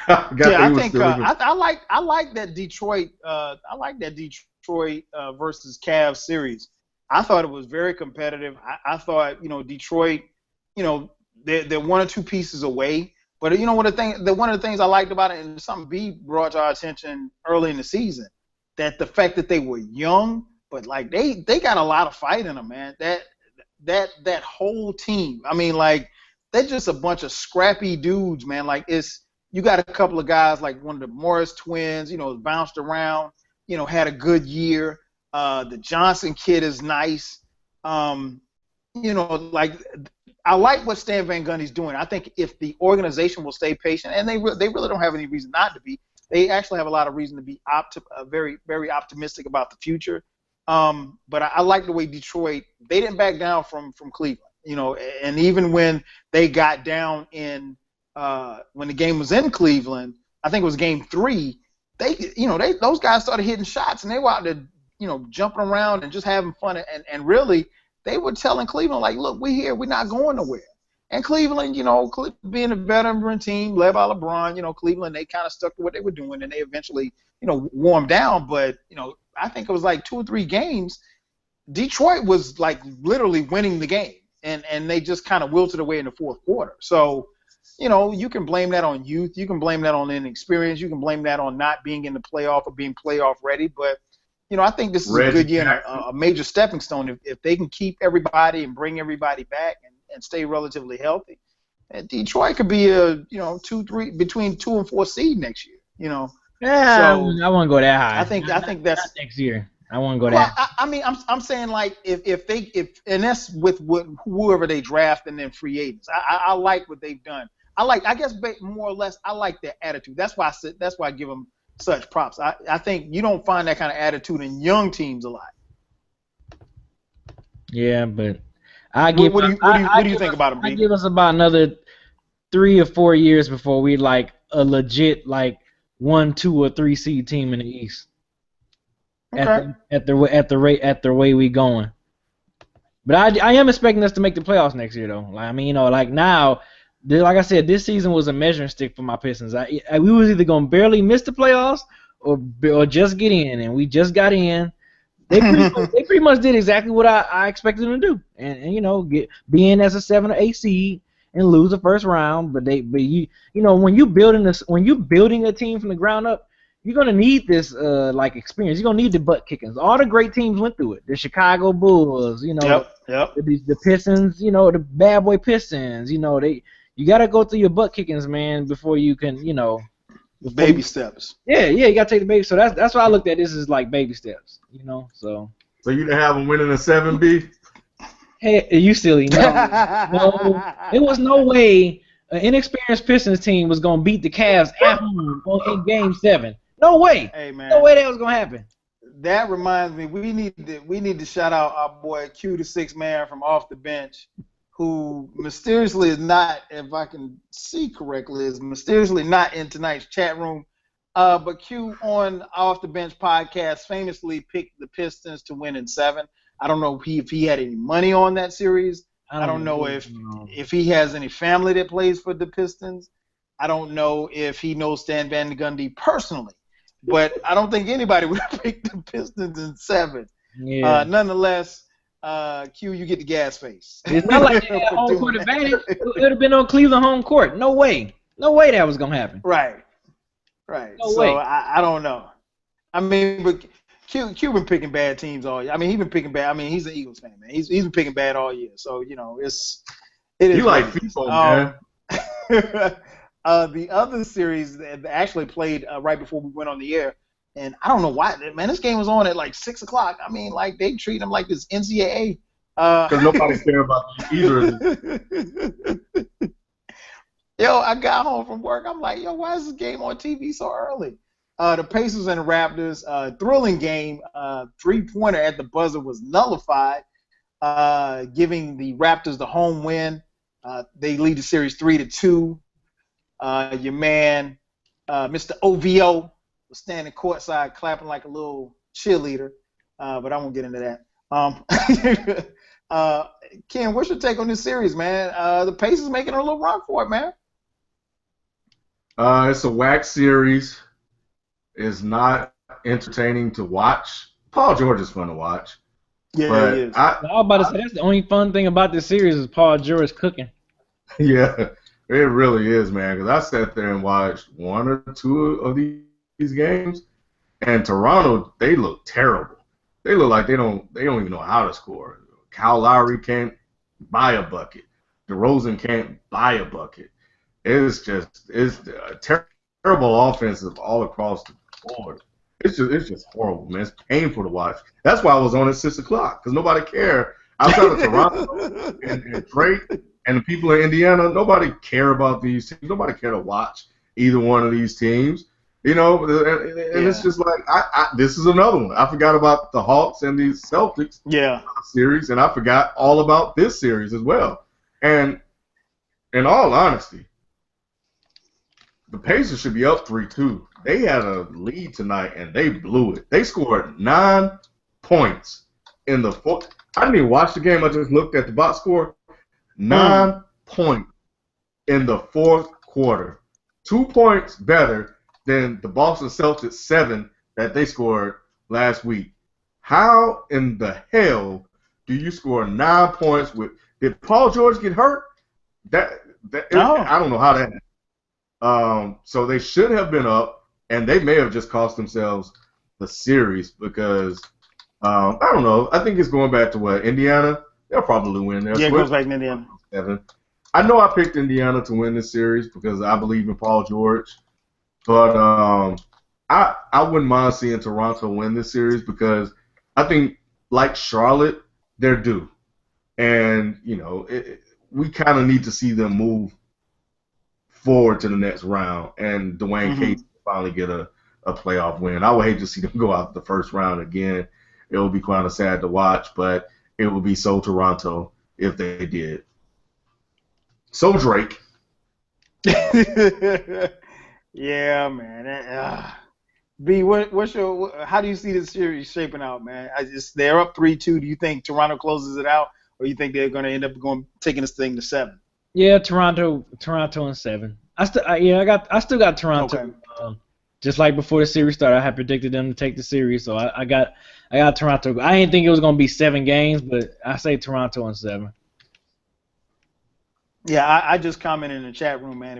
Speaker 1: I think I like that Detroit. Detroit versus Cavs series. I thought it was very competitive. I thought Detroit, they're 1 or 2 pieces away. But one of the things I liked about it, and something B brought to our attention early in the season, that the fact that they were young, but like they got a lot of fight in them, man. That whole team. I mean, like they're just a bunch of scrappy dudes, man. Like it's you got a couple of guys like one of the Morris twins, bounced around, had a good year. The Johnson kid is nice. Like I like what Stan Van Gundy's doing. I think if the organization will stay patient, and they really don't have any reason not to be, they actually have a lot of reason to be very, very optimistic about the future. But I like the way Detroit, they didn't back down from Cleveland, and even when they got down in when the game was in Cleveland, I think it was game 3, those guys started hitting shots and they were out there, jumping around and just having fun, and really they were telling Cleveland, like, look, we're here, we're not going nowhere. And Cleveland, being a veteran team led by LeBron, Cleveland, they kind of stuck to what they were doing, and they eventually, warmed down. But, I think it was like 2 or 3 games, Detroit was like literally winning the game, and they just kind of wilted away in the fourth quarter. So, you can blame that on youth. You can blame that on inexperience. You can blame that on not being in the playoff or being playoff ready. But, I think this is a good year and a major stepping stone. If they can keep everybody and bring everybody back and stay relatively healthy, and Detroit could be a, between 2 and 4 seed next year,
Speaker 4: Yeah,
Speaker 1: So
Speaker 4: I won't go that high.
Speaker 1: I think that's
Speaker 4: not next year. I won't go that.
Speaker 1: Well, I'm saying, like, if and that's with whoever they draft and then free agents. I like what they've done. I guess more or less I like their attitude. That's why I give them such props. I think you don't find that kind of attitude in young teams a lot.
Speaker 4: Yeah, but
Speaker 1: What do you think about them?
Speaker 4: I give us about another 3 or 4 years before we like a legit like 1, 2, or 3 seed team in the East.
Speaker 1: Okay.
Speaker 4: At the way we going. But I am expecting us to make the playoffs next year though. Like, I mean, like now, like I said, this season was a measuring stick for my Pistons. We was either gonna barely miss the playoffs or just get in, and we just got in. They pretty much did exactly what I expected them to do, and be in as a 7 or 8 seed and lose the first round. But when you building a team from the ground up, you're gonna need this like experience. You're gonna need the butt kickings. All the great teams went through it. The Chicago Bulls,
Speaker 1: Yep.
Speaker 4: The Pistons, the bad boy Pistons. You gotta go through your butt kickings, man, before you can,
Speaker 1: baby steps.
Speaker 4: Yeah, you gotta take the baby. So that's why I looked at this as like baby steps, So
Speaker 3: you didn't have them winning a 7B?
Speaker 4: Hey, you silly? No, there was no way an inexperienced Pistons team was gonna beat the Cavs at home in Game 7. No way.
Speaker 1: Hey, man.
Speaker 4: No way that was gonna happen.
Speaker 1: That reminds me, we need to shout out our boy Q, the 6th man from off the bench, who mysteriously is not, if I can see correctly, is mysteriously not in tonight's chat room. But Q on Off the Bench podcast famously picked the Pistons to win in 7. I don't know if he had any money on that series. I don't know if he has any family that plays for the Pistons. I don't know if he knows Stan Van Gundy personally. But I don't think anybody would have picked the Pistons in 7.
Speaker 4: Yeah.
Speaker 1: Nonetheless, Q, you get the gas face.
Speaker 4: It's not like they had home court advantage. It would have been on Cleveland home court. No way. No way that was going to happen.
Speaker 1: Right.
Speaker 4: No way.
Speaker 1: I don't know. I mean, but Q been picking bad teams all year. I mean, he's been picking bad. I mean, he's an Eagles fan, man. He's been picking bad all year. So, it is.
Speaker 3: You like FIFA, man.
Speaker 1: The other series that actually played right before we went on the air, and I don't know why, man, this game was on at like 6 o'clock. I mean, like, they treat him like this NCAA.
Speaker 3: Because nobody cares about either of them.
Speaker 1: Yo, I got home from work. I'm like, why is this game on TV so early? The Pacers and the Raptors, thrilling game. 3-pointer at the buzzer was nullified, giving the Raptors the home win. They lead the series 3-2. Your man, Mr. OVO, was standing courtside clapping like a little cheerleader, but I won't get into that. Ken, what's your take on this series, man? The Pacers making a little run for it, man.
Speaker 3: It's a whack series. It's not entertaining to watch. Paul George is fun to watch.
Speaker 1: Yeah,
Speaker 3: but
Speaker 1: it is.
Speaker 4: I was about to say, that's the only fun thing about this series is Paul George cooking.
Speaker 3: Yeah, it really is, man. Because I sat there and watched 1 or 2 of these games, and Toronto, they look terrible. They look like they don't even know how to score. Kyle Lowry can't buy a bucket. DeRozan can't buy a bucket. it's terrible offensive all across the board. It's just horrible, man. It's painful to watch. That's why I was on at 6 o'clock, because nobody cared. Outside of Toronto and Drake and the people in Indiana, nobody care about these teams. Nobody care to watch either one of these teams. You know, and it's just like this is another one. I forgot about the Hawks and the Celtics series, and I forgot all about this series as well. And in all honesty, the Pacers should be up 3-2. They had a lead tonight, and they blew it. They scored 9 points in the fourth. I didn't even watch the game. I just looked at the box score. 9 points in the fourth quarter. 2 points better than the Boston Celtics 7 that they scored last week. How in the hell do you score 9 points with? Did Paul George get hurt? I don't know how that happened. So they should have been up, and they may have just cost themselves the series because I don't know. I think it's going back to what, Indiana? They'll probably win there.
Speaker 1: Yeah, it goes back to Indiana.
Speaker 3: 7. I know I picked Indiana to win this series because I believe in Paul George. But I wouldn't mind seeing Toronto win this series because I think, like Charlotte, they're due. And, you know, we kind of need to see them move forward to the next round. And Dwayne Casey finally get a playoff win. I would hate to see them go out the first round again. It would be kind of sad to watch, but it would be so Toronto if they did. So Drake.
Speaker 1: Yeah, man. B, how do you see this series shaping out, man? They're up 3-2. Do you think Toronto closes it out, or you think they're going to end up taking this thing to 7?
Speaker 4: Yeah, Toronto and 7. I still got Toronto.
Speaker 1: Okay.
Speaker 4: Just like before the series started, I had predicted them to take the series, so I got Toronto. I didn't think it was going to be 7 games, but I say Toronto and 7.
Speaker 1: Yeah, I just commented in the chat room, man.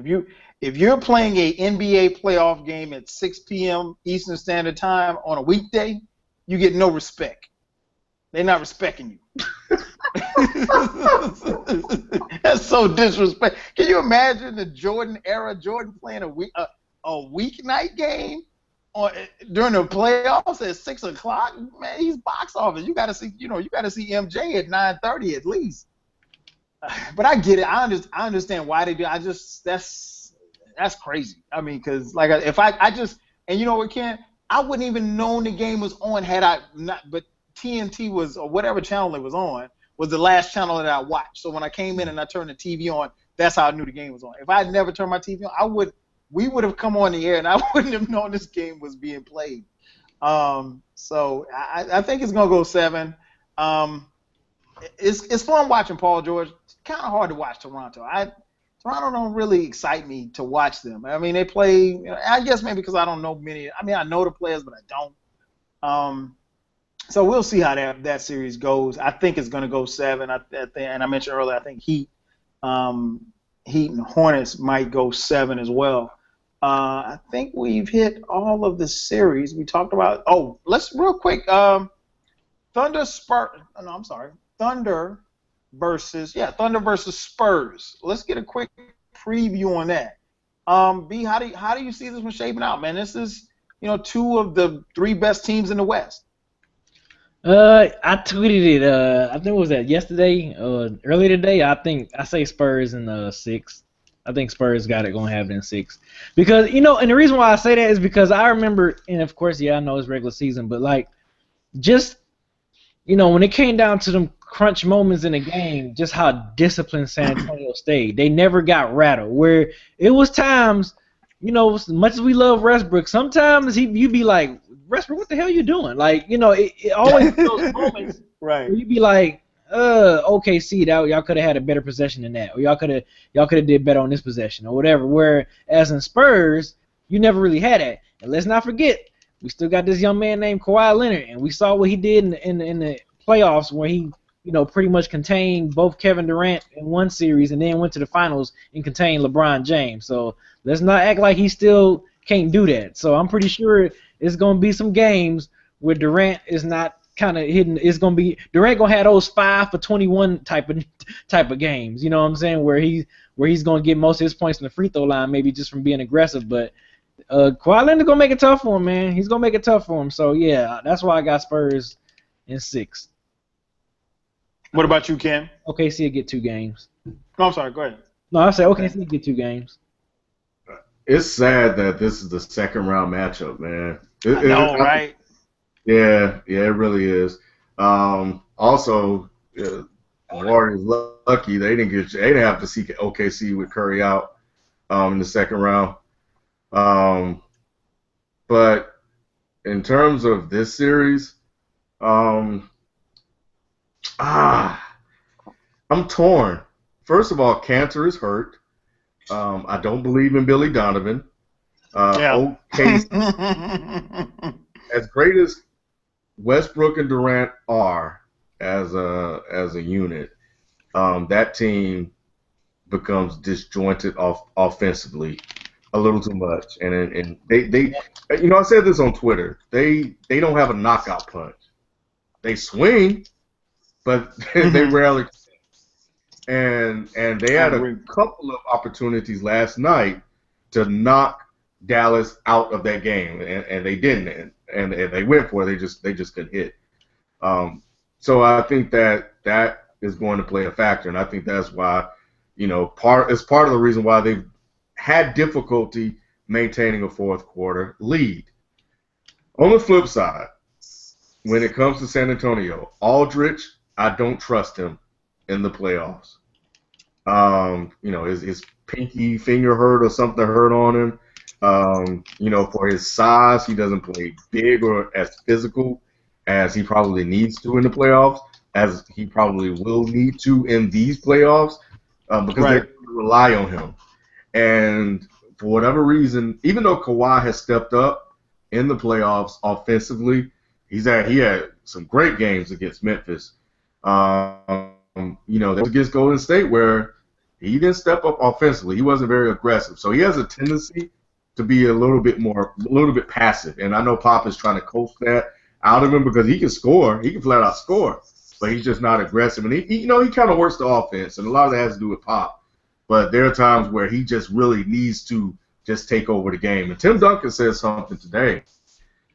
Speaker 1: If you're playing a NBA playoff game at 6 p.m. Eastern Standard Time on a weekday, you get no respect. They're not respecting you. That's so disrespectful. Can you imagine the Jordan era? Jordan playing a weeknight game during the playoffs at 6 o'clock. Man, he's box office. You got to see MJ at 9:30 at least. But I get it. I understand why they do. That's crazy. I mean, because like and you know what, Ken? I wouldn't even known the game was on had I not. But TNT was, or whatever channel it was on, was the last channel that I watched. So when I came in and I turned the TV on, that's how I knew the game was on. If I had never turned my TV on, we would have come on the air and I wouldn't have known this game was being played. So I think it's gonna go 7. It's fun watching Paul George. It's kind of hard to watch Toronto. Toronto don't really excite me to watch them. I mean, they play. I guess maybe because I don't know many. I mean, I know the players, but I don't. So we'll see how that series goes. I think it's going to go 7. And I mentioned earlier, I think Heat and Hornets might go 7 as well. I think we've hit all of the series we talked about. Oh, let's real quick. Thunder versus Spurs. Let's get a quick preview on that. B, how do you see this one shaping out, man? This is, 2 of the 3 best teams in the West.
Speaker 4: I tweeted it. I think it was that yesterday, earlier today. I say Spurs in 6. I think Spurs got it, gonna have it in 6. Because and the reason why I say that is because I remember, and of course, I know it's regular season, but like, just when it came down to them crunch moments in the game, just how disciplined San Antonio stayed. They never got rattled. Where it was times, as much as we love Westbrook, sometimes you'd be like, Westbrook, what the hell are you doing? Like, it always those moments
Speaker 1: right.
Speaker 4: where you'd be like, okay, see, that y'all could have had a better possession than that, or y'all could have did better on this possession, or whatever. Whereas in Spurs, you never really had that. And let's not forget, we still got this young man named Kawhi Leonard, and we saw what he did in the playoffs, where he pretty much contained both Kevin Durant in one series, and then went to the finals and contained LeBron James. So let's not act like he still can't do that. So I'm pretty sure it's gonna be some games where Durant is not kind of hidden. It's gonna be Durant gonna have those 5 for 21 type of games. You know what I'm saying? Where where he's going to get most of his points from the free throw line, maybe just from being aggressive. But Kawhi Leonard gonna make it tough for him, man. He's gonna make it tough for him. So yeah, that's why I got Spurs in 6.
Speaker 1: What about you, Ken?
Speaker 4: OKC will get 2 games.
Speaker 1: No, I'm sorry. Go ahead.
Speaker 4: No, I said OKC will get 2 games.
Speaker 3: It's sad that this is the second round matchup, man.
Speaker 1: I know, right?
Speaker 3: Yeah, it really is. Also, the Warriors lucky they didn't have to see OKC with Curry out in the second round. But in terms of this series, I'm torn. First of all, Cantor is hurt. I don't believe in Billy Donovan. OKC, as great as Westbrook and Durant are as a unit, that team becomes disjointed offensively a little too much, and they I said this on Twitter. They don't have a knockout punch. They swing, but they rarely. And they had a couple of opportunities last night to knock Dallas out of that game, and they didn't, and they went for it. They just couldn't hit. So I think that is going to play a factor, and I think that's why, part of the reason why they've had difficulty maintaining a fourth quarter lead. On the flip side, when it comes to San Antonio, Aldridge, I don't trust him in the playoffs. His pinky finger hurt or something hurt on him. For his size, he doesn't play big or as physical as he probably needs to in the playoffs, as he probably will need to in these playoffs, because they're going to rely on him. And for whatever reason, even though Kawhi has stepped up in the playoffs offensively, he had some great games against Memphis. There was against Golden State where he didn't step up offensively. He wasn't very aggressive. So he has a tendency to be a little bit passive. And I know Pop is trying to coach that out of him because he can score. He can flat out score. But he's just not aggressive. And he kind of works the offense. And a lot of that has to do with Pop. But there are times where he just really needs to just take over the game. And Tim Duncan said something today.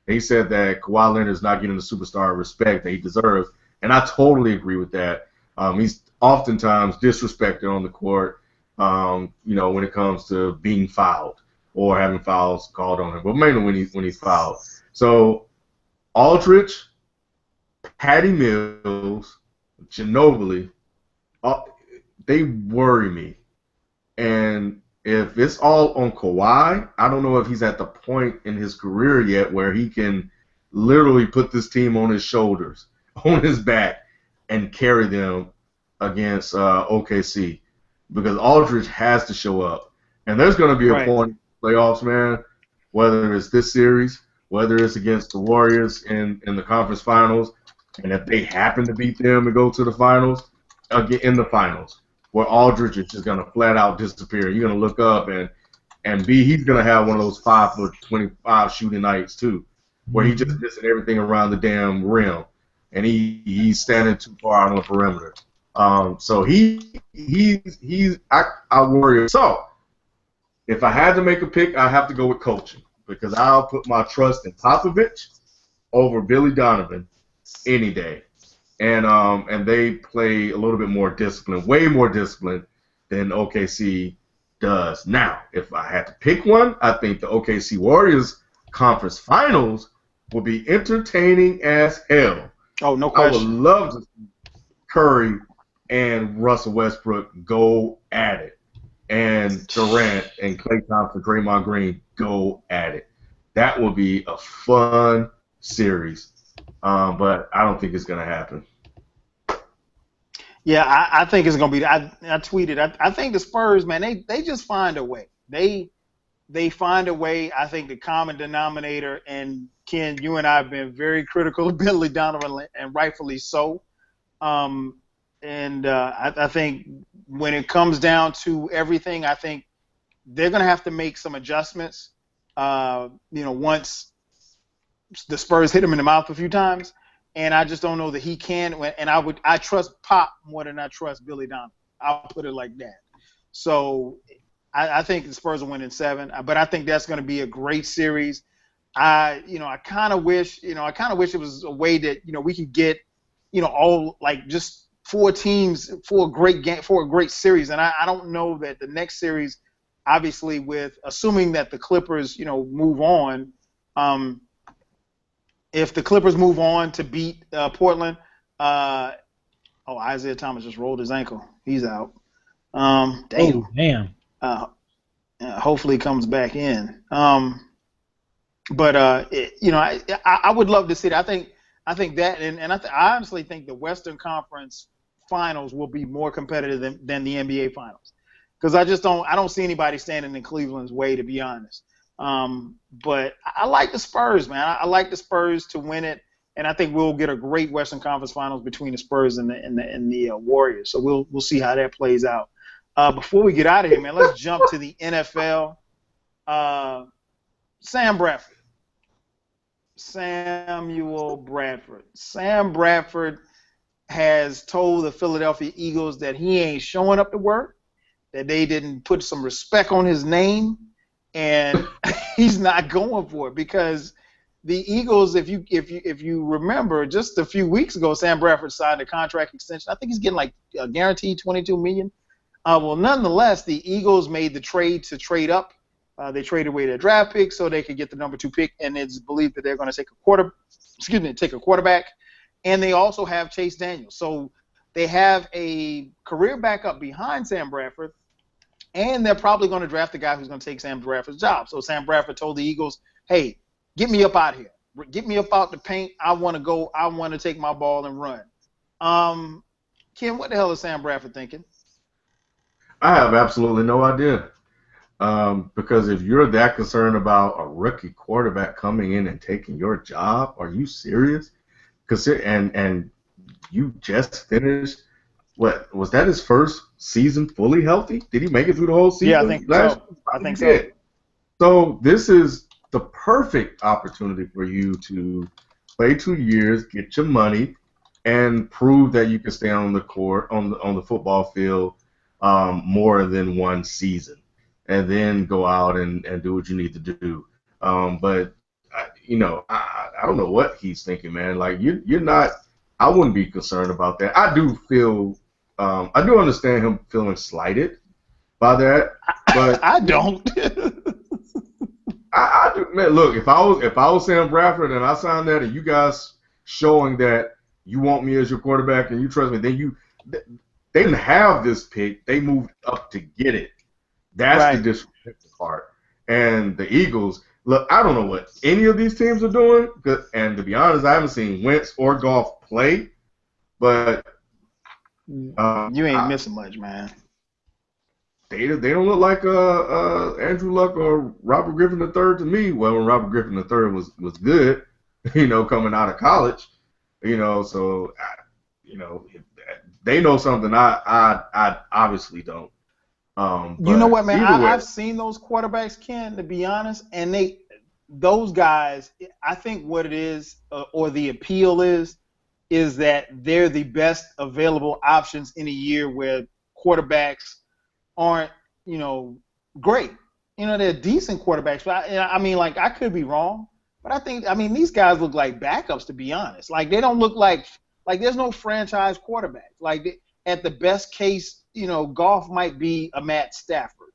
Speaker 3: He said that Kawhi Leonard is not getting the superstar respect that he deserves. And I totally agree with that. He's oftentimes disrespected on the court, when it comes to being fouled or having fouls called on him, but mainly when he's fouled. So Aldridge, Patty Mills, Ginobili, they worry me. And if it's all on Kawhi, I don't know if he's at the point in his career yet where he can literally put this team on his shoulders, on his back, and carry them against OKC, because Aldridge has to show up. And there's going to be a point in the playoffs, man, whether it's this series, whether it's against the Warriors in the conference finals, and if they happen to beat them and go to the finals, in the finals, where Aldridge is just going to flat out disappear. You're going to look up and he's going to have one of those 5 for 25 shooting nights too, where he just missing everything around the damn rim, and he's standing too far out on the perimeter. So I worry. So if I had to make a pick, I have to go with coaching, because I'll put my trust in Popovich over Billy Donovan any day. And they play a little bit more disciplined, way more disciplined than OKC does. Now, if I had to pick one, I think the OKC Warriors conference finals will be entertaining as hell.
Speaker 1: Oh, no question.
Speaker 3: I would love to see Curry and Russell Westbrook go at it, and Durant and Klay Thompson, Draymond Green go at it. That will be a fun series, but I don't think it's going to happen.
Speaker 1: Yeah, I think it's going to be. I tweeted. I think the Spurs, man, they just find a way. They find a way. I think the common denominator, and Ken, you and I have been very critical of Billy Donovan, and rightfully so. I think when it comes down to everything, I think they're going to have to make some adjustments. Once the Spurs hit him in the mouth a few times, and I just don't know that he can. And I trust Pop more than I trust Billy Donovan. I'll put it like that. So I think the Spurs will win in 7, but I think that's going to be a great series. I kind of wish it was a way that, we could get, all like just 4 teams for a great game, for a great series. And I don't know that the next series, obviously, with assuming that the Clippers, move on, if the Clippers move on to beat Portland, Isaiah Thomas just rolled his ankle. He's out. Damn.
Speaker 4: Oh, damn.
Speaker 1: Hopefully comes back in. But I would love to see that. I think that, and I honestly think the Western Conference Finals will be more competitive than the NBA Finals, because I don't see anybody standing in Cleveland's way, to be honest. But I like the Spurs, man. I like the Spurs to win it, and I think we'll get a great Western Conference Finals between the Spurs and the Warriors. So we'll see how that plays out. Before we get out of here, man, let's jump to the NFL. Sam Bradford. Samuel Bradford. Sam Bradford has told the Philadelphia Eagles that he ain't showing up to work, that they didn't put some respect on his name, and he's not going for it, because the Eagles, if you remember, just a few weeks ago, Sam Bradford signed a contract extension. I think he's getting like a guaranteed $22 million. Well, nonetheless, the Eagles made the trade to trade up. They traded away their draft pick so they could get the number 2 pick, and it's believed that they're going to take a quarterback, and they also have Chase Daniels. So they have a career backup behind Sam Bradford, and they're probably going to draft the guy who's going to take Sam Bradford's job. So Sam Bradford told the Eagles, "Hey, get me up out here. Get me up out the paint. I want to go. I want to take my ball and run." Ken, what the hell is Sam Bradford thinking?
Speaker 3: I have absolutely no idea. Because if you're that concerned about a rookie quarterback coming in and taking your job, are you serious? And you just finished. What was that? His first season fully healthy? Did he make it through the whole season?
Speaker 1: Yeah, I think so. I think so.
Speaker 3: So this is the perfect opportunity for you to play 2 years, get your money, and prove that you can stay on the court, on the football field, more than one season, and then go out and do what you need to do. But I don't know what he's thinking, man. Like you're not. I wouldn't be concerned about that. I do understand him feeling slighted by that, but
Speaker 1: I don't.
Speaker 3: I do, man. Look, if I was Sam Bradford and I signed that, and you guys showing that you want me as your quarterback and you trust me, then they didn't have this pick. They moved up to get it. That's
Speaker 1: right.
Speaker 3: The disrespectful part. And the Eagles, look, I don't know what any of these teams are doing, and to be honest, I haven't seen Wentz or Goff play, but
Speaker 1: you ain't missing much, man.
Speaker 3: They don't look like Andrew Luck or Robert Griffin III to me. Well, when Robert Griffin III was good, coming out of college, so if they know something I obviously don't.
Speaker 1: You know what, man? I've seen those quarterbacks, Ken, to be honest, and those guys, I think what it is, or the appeal is that they're the best available options in a year where quarterbacks aren't, great. They're decent quarterbacks. But I could be wrong, but these guys look like backups, to be honest. Like, they don't look like there's no franchise quarterback. Like, at the best case, Goff might be a Matt Stafford.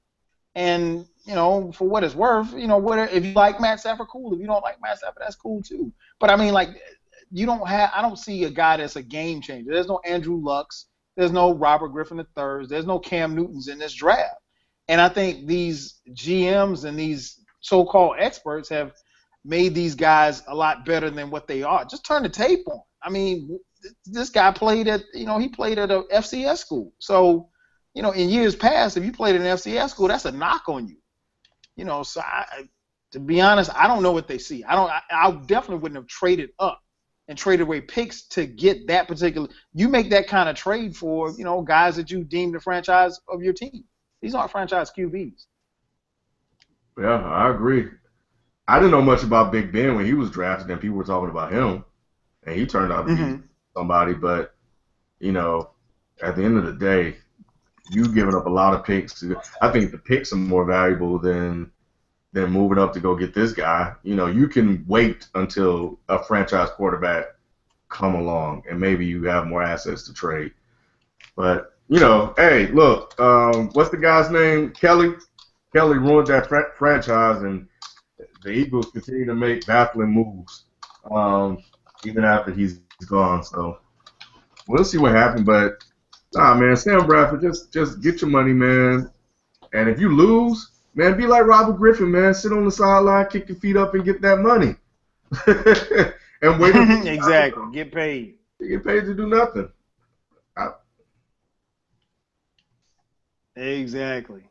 Speaker 1: And, for what it's worth, if you like Matt Stafford, cool. If you don't like Matt Stafford, that's cool too. But I don't see a guy that's a game changer. There's no Andrew Lucks. There's no Robert Griffin III. There's no Cam Newtons in this draft. And I think these GMs and these so-called experts have made these guys a lot better than what they are. Just turn the tape on. This guy played at, he played at a FCS school. So, in years past, if you played at an FCS school, that's a knock on you. So to be honest, I don't know what they see. I definitely wouldn't have traded up and traded away picks to get that particular. You make that kind of trade for, guys that you deem the franchise of your team. These aren't franchise QBs.
Speaker 3: Yeah, I agree. I didn't know much about Big Ben when he was drafted, and people were talking about him, and he turned out to be somebody. But, at the end of the day, you giving up a lot of picks. I think the picks are more valuable than moving up to go get this guy. You can wait until a franchise quarterback come along, and maybe you have more assets to trade. But, hey, look, what's the guy's name? Kelly? Kelly ruined that franchise, and the Eagles continue to make baffling moves even after he's gone. So we'll see what happens. But, man, Sam Bradford, just get your money, man. And if you lose, man, be like Robert Griffin, man. Sit on the sideline, kick your feet up, and get that money. And wait.
Speaker 1: Exactly. Get paid.
Speaker 3: You get paid to do nothing.
Speaker 1: Exactly.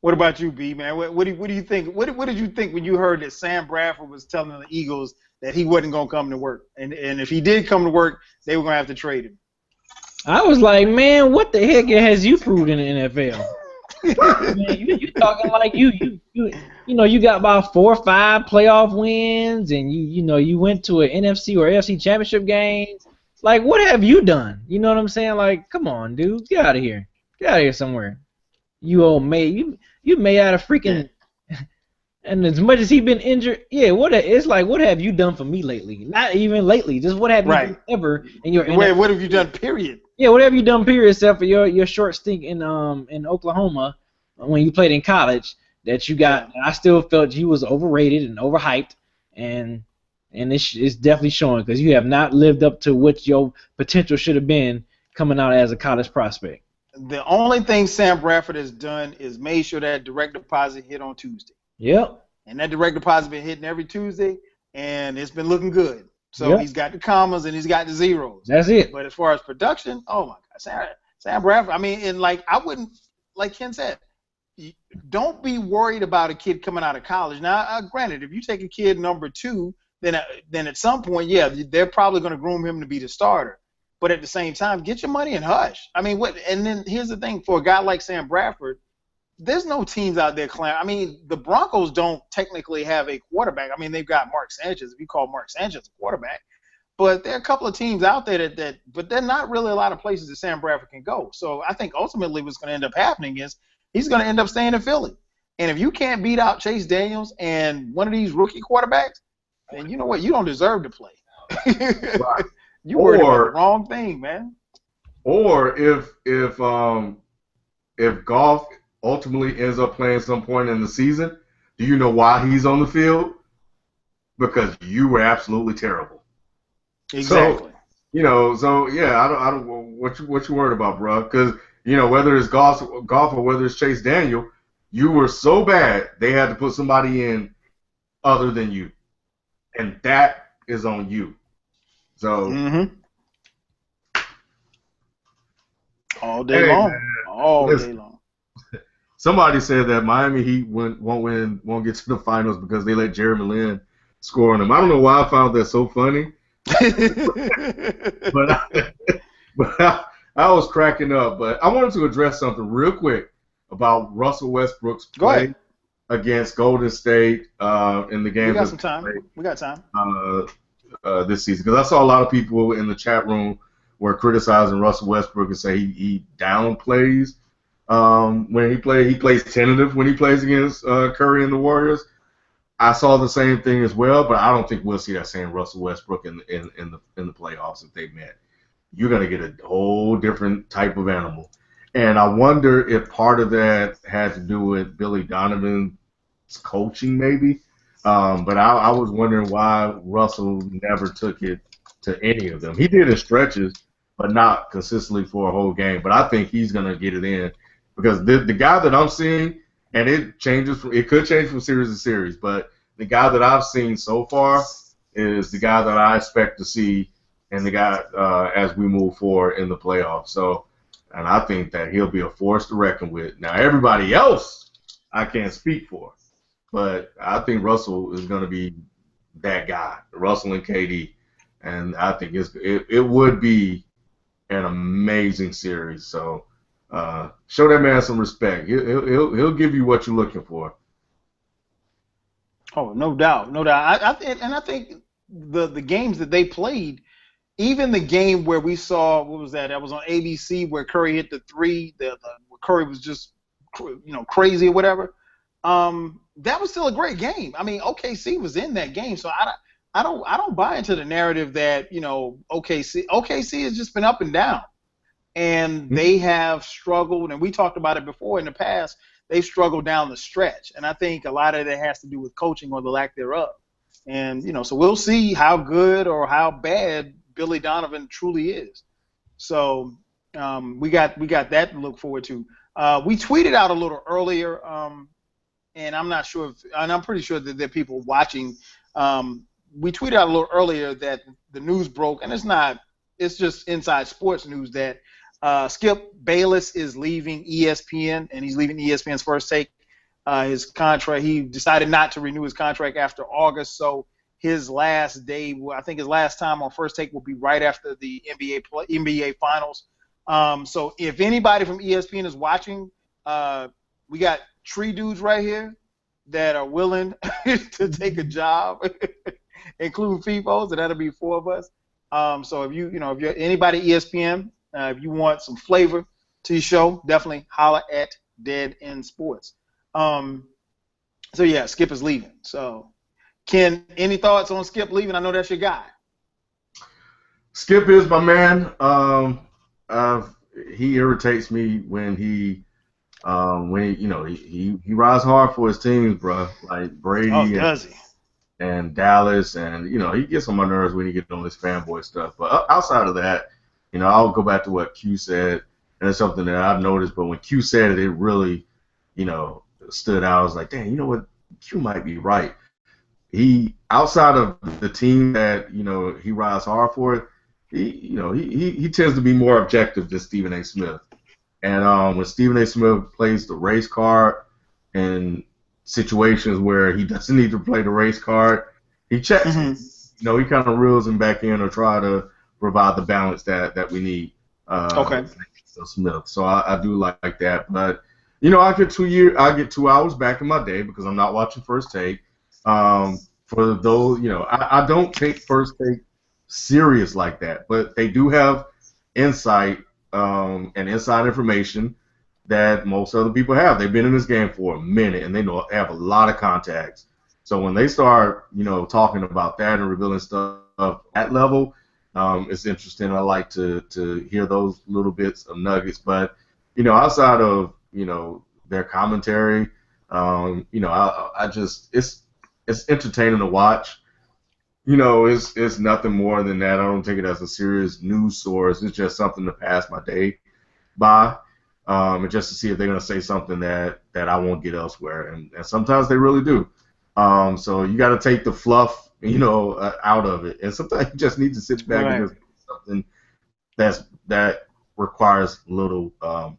Speaker 1: What about you, B, man? What do you think? What did you think when you heard that Sam Bradford was telling the Eagles that he wasn't going to come to work? And if he did come to work, they were going to have to trade him.
Speaker 4: I was like, man, what the heck has you proved in the NFL? Man, you talking like you got about 4 or 5 playoff wins, and you went to an NFC or AFC championship game. Like, what have you done? You know what I'm saying? Like, come on, dude, get out of here. Get out of here somewhere. You old made you made out of freaking. And as much as he been injured, yeah, it's like, what have you done for me lately? Not even lately. Just what have you done ever in your?
Speaker 1: What have you done? Period.
Speaker 4: Yeah, what have you done? Period. Except for your short stint in Oklahoma when you played in college. That you got. I still felt you was overrated and overhyped, and it's definitely showing because you have not lived up to what your potential should have been coming out as a college prospect.
Speaker 1: The only thing Sam Bradford has done is made sure that direct deposit hit on Tuesday.
Speaker 4: Yep.
Speaker 1: And that direct deposit been hitting every Tuesday, and it's been looking good. So he's got the commas and he's got the zeros.
Speaker 4: That's it.
Speaker 1: But as far as production, oh my God, Sam Bradford. I mean, and like I wouldn't, like Ken said, don't be worried about a kid coming out of college. Now, granted, if you take a kid number 2, then at some point, yeah, they're probably going to groom him to be the starter. But at the same time, get your money and hush. I mean, what? And then here's the thing: for a guy like Sam Bradford, there's no teams out there clamoring. I mean, the Broncos don't technically have a quarterback. I mean, they've got Mark Sanchez, if you call Mark Sanchez a quarterback. But there are a couple of teams out there but they're not really a lot of places that Sam Bradford can go. So I think ultimately what's going to end up happening is he's going to end up staying in Philly. And if you can't beat out Chase Daniels and one of these rookie quarterbacks, then you know what? You don't deserve to play.
Speaker 3: Right.
Speaker 1: You worried about the wrong thing, man.
Speaker 3: Or if Goff ultimately ends up playing some point in the season, do you know why he's on the field? Because you were absolutely terrible.
Speaker 1: Exactly.
Speaker 3: So I don't what you worried about, bro? Because whether it's Goff or whether it's Chase Daniel, you were so bad they had to put somebody in other than you, and that is on you. So
Speaker 1: all day long, day long.
Speaker 3: Somebody said that Miami Heat won't get to the finals because they let Jeremy Lin score on them. I don't know why I found that so funny, but I was cracking up. But I wanted to address something real quick about Russell Westbrook's play against Golden State in the game.
Speaker 1: We got some time. We got time.
Speaker 3: This season, because I saw a lot of people in the chat room were criticizing Russell Westbrook and say he downplays when he plays tentative when he plays against Curry and the Warriors. I saw the same thing as well, but I don't think we'll see that same Russell Westbrook in the playoffs if they met. You're gonna get a whole different type of animal, and I wonder if part of that had to do with Billy Donovan's coaching, maybe. But I was wondering why Russell never took it to any of them. He did in stretches, but not consistently for a whole game. But I think he's going to get it in because the guy that I'm seeing, and it could change from series to series, but the guy that I've seen so far is the guy that I expect to see and the guy as we move forward in the playoffs. So, and I think that he'll be a force to reckon with. Now, everybody else I can't speak for. But I think Russell is going to be that guy, Russell and KD, and I think it would be an amazing series. So show that man some respect. He'll give you what you're looking for.
Speaker 1: Oh, no doubt, no doubt. I think the games that they played, even the game where we saw what was that? That was on ABC where Curry hit the 3. The Curry was just crazy or whatever. That was still a great game. I mean, OKC was in that game, so I don't buy into the narrative that OKC has just been up and down, and they have struggled. And we talked about it before in the past. They've struggled down the stretch, and I think a lot of it has to do with coaching or the lack thereof. And so we'll see how good or how bad Billy Donovan truly is. So we got that to look forward to. We tweeted out a little earlier, and I'm not sure and I'm pretty sure that there are people watching. We tweeted out a little earlier that the news broke, and it's just inside sports news that Skip Bayless is leaving ESPN, and he's leaving ESPN's First Take. His contract, he decided not to renew his contract after August, so his last day, I think his last time on First Take will be right after the NBA Finals. So if anybody from ESPN is watching, we got tree dudes right here that are willing to take a job, including FIFOs, and that'll be 4 of us. So if you're anybody at ESPN, if you want some flavor to your show, definitely holler at Dead End Sports. So yeah, Skip is leaving. So Ken, any thoughts on Skip leaving? I know that's your guy.
Speaker 3: Skip is my man. He irritates me when he rides hard for his teams, bro. Like Brady and Dallas, and he gets on my nerves when he gets on this fanboy stuff. But outside of that, I'll go back to what Q said, and it's something that I've noticed. But when Q said it, it really, stood out. I was like, dang, you know what? Q might be right. He, outside of the team that he rides hard for, he tends to be more objective than Stephen A. Smith. And when Stephen A. Smith plays the race card in situations where he doesn't need to play the race card, he checks. He kind of reels him back in or try to provide the balance that we need. Smith. So I do like that, but I get 2 hours back in my day because I'm not watching First Take. For those, I don't take First Take serious like that, but they do have insight and inside information that most other people have. They've been in this game for a minute and they have a lot of contacts. So when they start, talking about that and revealing stuff at that level, it's interesting. I like to hear those little bits of nuggets, but outside of their commentary, I just it's entertaining to watch. It's nothing more than that. I don't take it as a serious news source. It's just something to pass my day by, and just to see if they're gonna say something that I won't get elsewhere, and sometimes they really do. So you got to take the fluff, out of it, and sometimes you just need to sit back and just do something that requires little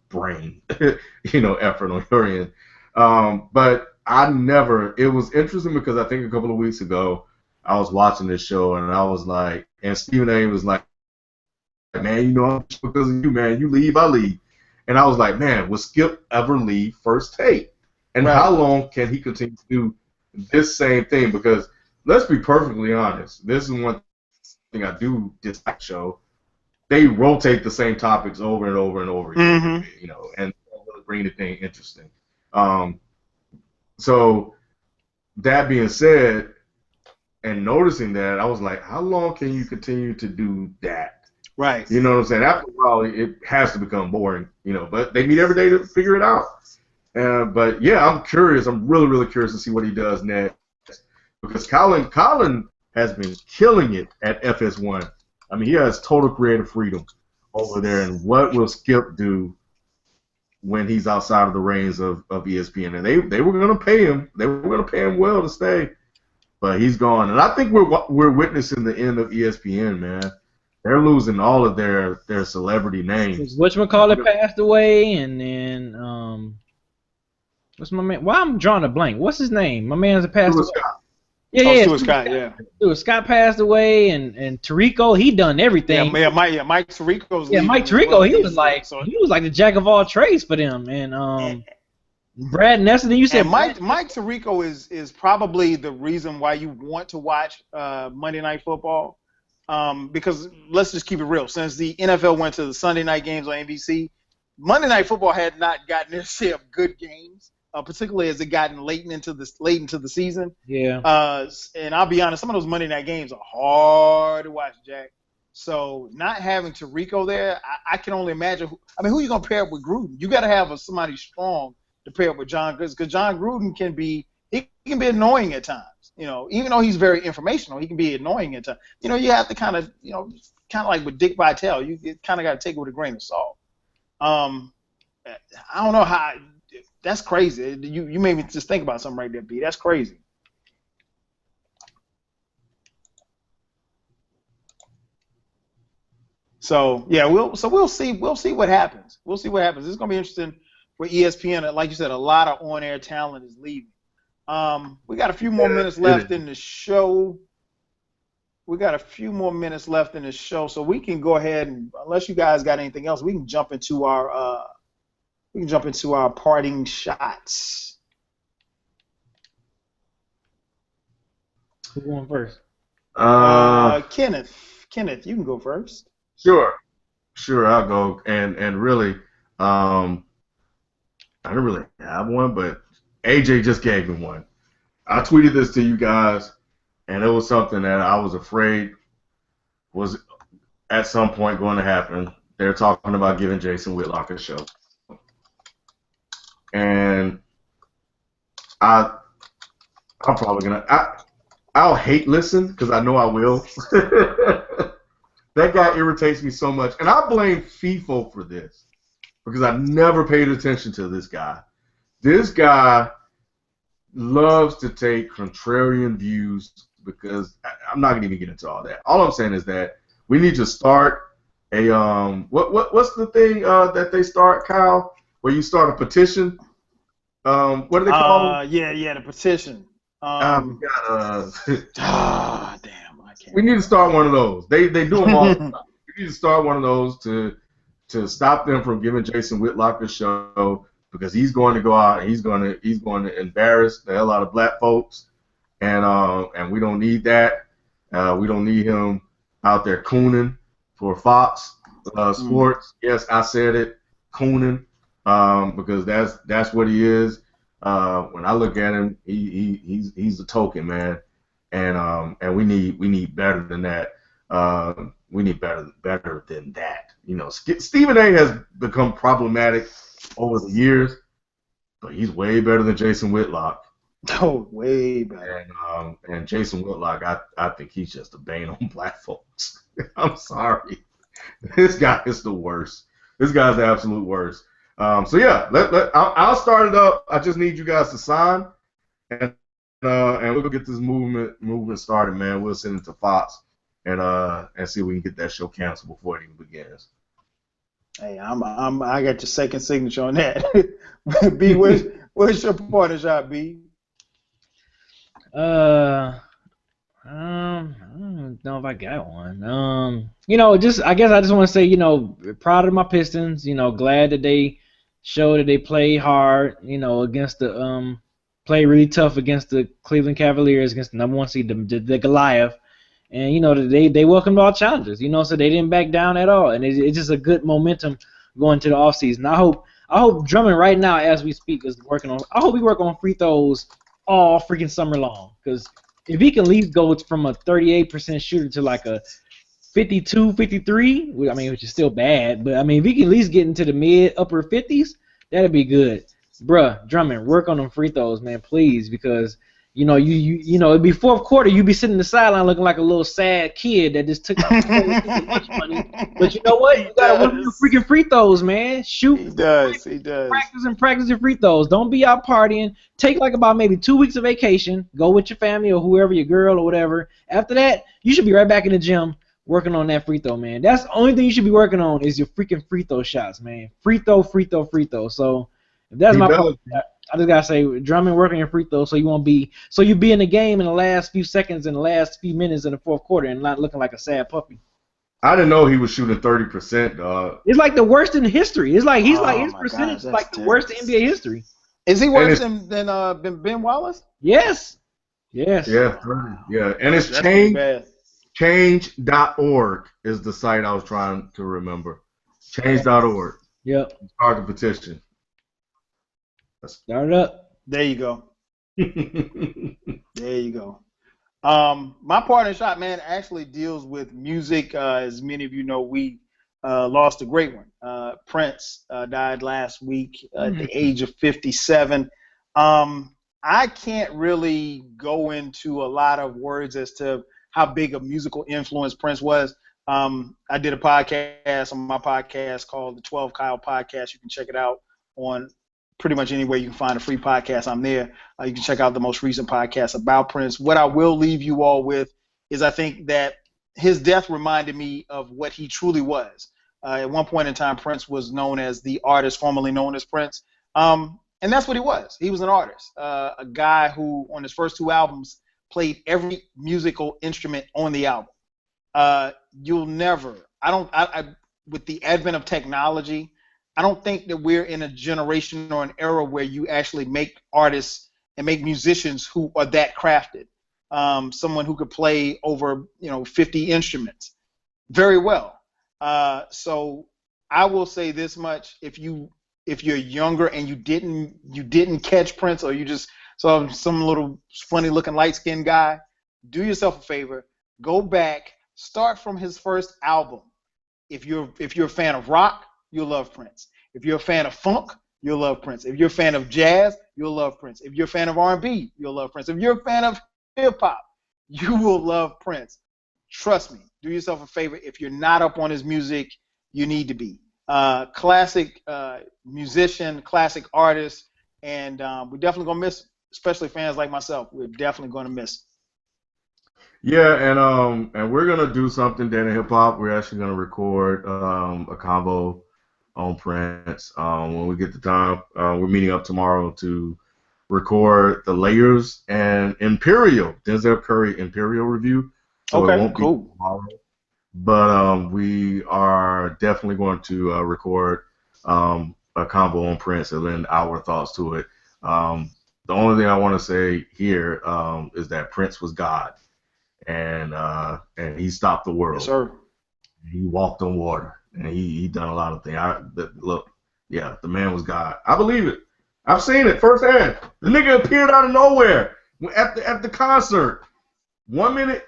Speaker 3: brain, effort on your end. But it was interesting because I think a couple of weeks ago I was watching this show and I was like, and Stephen A. was like, man, because of you, man, you leave, I leave. And I was like, man, will Skip ever leave First Take? And how long can he continue to do this same thing? Because let's be perfectly honest, this is one thing I do dislike show. They rotate the same topics over and over and over again, and really bring the thing interesting. So that being said, and noticing that, I was like, how long can you continue to do that?
Speaker 1: Right.
Speaker 3: You know what I'm saying? After a while, it has to become boring, but they meet every day to figure it out. But yeah, I'm curious. I'm really, really curious to see what he does next. Because Colin has been killing it at FS1. I mean, he has total creative freedom over there. And what will Skip do when he's outside of the reins of ESPN? And they were going to pay him. They were going to pay him well to stay. But he's gone. And I think we're witnessing the end of ESPN, man. They're losing all of their celebrity names.
Speaker 4: Whatchamacallit passed away, and then what's my man? Why I'm drawing a blank. What's his name? My man's passed away.
Speaker 1: Stuart Scott, yeah.
Speaker 4: Stuart Scott passed away, and Tirico, he done everything.
Speaker 1: Mike Tirico's.
Speaker 4: Yeah, Mike Tirico, he was like the jack of all trades for them, and Brad Nesson. You said
Speaker 1: Mike Tirico is probably the reason why you want to watch Monday Night Football, because let's just keep it real. Since the NFL went to the Sunday night games on NBC, Monday Night Football had not gotten their share of good games, particularly as it gotten late into the season.
Speaker 4: Yeah.
Speaker 1: And I'll be honest, some of those Monday night games are hard to watch, Jack. So not having Tirico there, I can only imagine. Who are you gonna pair up with Gruden? You got to have somebody strong to pair up with John, because John Gruden can be annoying at times. Even though he's very informational, he can be annoying at times. You have to kind of like with Dick Vitale, you kind of got to take it with a grain of salt. I don't know how. That's crazy. You made me just think about something right there, B. That's crazy. So yeah, we'll see what happens. We'll see what happens. It's gonna be interesting for ESPN. Like you said, a lot of on-air talent is leaving. We got a few more minutes left in the show. So we can go ahead and, unless you guys got anything else, we can jump into our parting shots.
Speaker 4: Who's going first?
Speaker 1: Kenneth, you can go first.
Speaker 3: Sure, I'll go. And really, I don't really have one, but AJ just gave me one. I tweeted this to you guys, and it was something that I was afraid was at some point going to happen. They're talking about giving Jason Whitlock a show. And I'm probably I'll hate listen because I know I will. That guy irritates me so much. And I blame FIFO for this because I never paid attention to this guy. This guy loves to take contrarian views because I'm not going to even get into all that. All I'm saying is that we need to start a what's the thing that they start, Kyle, where you start a petition? What do they call it?
Speaker 1: Yeah, the petition.
Speaker 3: Damn.
Speaker 1: I can't.
Speaker 3: We need to start one of those. They do them all the time. We need to start one of those to stop them from giving Jason Whitlock a show because he's going to go out and he's going to embarrass the hell out of black folks, and we don't need that. We don't need him out there cooning for Fox Sports. Yes, I said it, cooning, because that's what he is. When I look at him, he's a token, man. And we need better than that. We need better than that. Stephen A. has become problematic over the years, but he's way better than Jason Whitlock.
Speaker 1: Oh, way better.
Speaker 3: And Jason Whitlock, I think he's just a bane on black folks. I'm sorry. This guy is the worst. This guy's the absolute worst. So yeah, I'll start it up. I just need you guys to sign, and we'll get this movement started, man. We'll send it to Fox and see if we can get that show canceled before it even begins.
Speaker 1: Hey, I got your second signature on that. B, where's your party shot, B?
Speaker 4: I don't know if I got one. I guess I just want to say, proud of my Pistons. Glad that they showed that they play hard. Against the play really tough against the Cleveland Cavaliers, against the number one seed, the Goliath. And they welcomed all challenges. So they didn't back down at all, and it's just a good momentum going to the offseason. I hope Drummond right now, as we speak, is working on. I hope he work on free throws all freaking summer long, because if he can at least go from a 38% shooter to like a 52, 53, which is still bad, but if he can at least get into the upper 50s, that'd be good. Bruh, Drummond, work on them free throws, man, please, because it'd be fourth quarter, you'd be sitting in the sideline looking like a little sad kid that just took lunch money. But you know what? You gotta work your freaking free throws, man. Shoot.
Speaker 1: He does.
Speaker 4: Practice your free throws. Don't be out partying. Take like about maybe 2 weeks of vacation. Go with your family or whoever, your girl or whatever. After that, you should be right back in the gym working on that free throw, man. That's the only thing you should be working on is your freaking free throw shots, man. Free throw. So if that's my point, I just gotta say, Drummond, working your free throw so you be in the game in the last few seconds and the last few minutes in the fourth quarter and not looking like a sad puppy.
Speaker 3: I didn't know he was shooting 30%, dog.
Speaker 4: It's like the worst in history. It's like his percentage is like the worst in NBA history.
Speaker 1: Is he worse than Ben Wallace?
Speaker 4: Yes.
Speaker 3: Yeah, and it's change.org is the site I was trying to remember. Change.org.
Speaker 4: Yep.
Speaker 3: Start the petition.
Speaker 4: Start it up.
Speaker 1: There you go. There you go. My part in shot, man, actually deals with music. As many of you know, we lost a great one. Prince died last week at the age of 57. I can't really go into a lot of words as to how big a musical influence Prince was. I did a podcast on my podcast called the 12 Kyle Podcast. You can check it out on pretty much anywhere you can find a free podcast. I'm there. You can check out the most recent podcast about Prince. What I will leave you all with is I think that his death reminded me of what he truly was. At one point in time, Prince was known as the artist formerly known as Prince. And that's what he was. He was an artist, a guy who on his first 2 albums played every musical instrument on the album. You'll never, with the advent of technology, I don't think that we're in a generation or an era where you actually make artists and make musicians who are that crafted. Someone who could play over 50 instruments very well. So I will say this much: if you're younger and you didn't catch Prince, or you just saw some little funny looking light skinned guy, do yourself a favor, go back, start from his first album. If you're a fan of rock, you'll love Prince. If you're a fan of funk, you'll love Prince. If you're a fan of jazz, you'll love Prince. If you're a fan of R&B, you'll love Prince. If you're a fan of hip hop, you will love Prince. Trust me. Do yourself a favor. If you're not up on his music, you need to be. Classic musician, classic artist, and we're definitely gonna miss him, especially fans like myself. We're definitely gonna miss him.
Speaker 3: Yeah, and we're gonna do something then in hip hop. We're actually gonna record a combo on Prince when we get the time. We're meeting up tomorrow to record the Layers and Imperial Denzel Curry Imperial review. So
Speaker 1: okay,
Speaker 3: it won't
Speaker 1: cool.
Speaker 3: be tomorrow, but we are definitely going to record a combo on Prince and lend our thoughts to it. The only thing I want to say here is that Prince was God, and he stopped the world.
Speaker 1: Yes, sir.
Speaker 3: He walked on water, and he done a lot of things. Look, yeah, the man was God. I believe it. I've seen it firsthand. The nigga appeared out of nowhere at the concert. 1 minute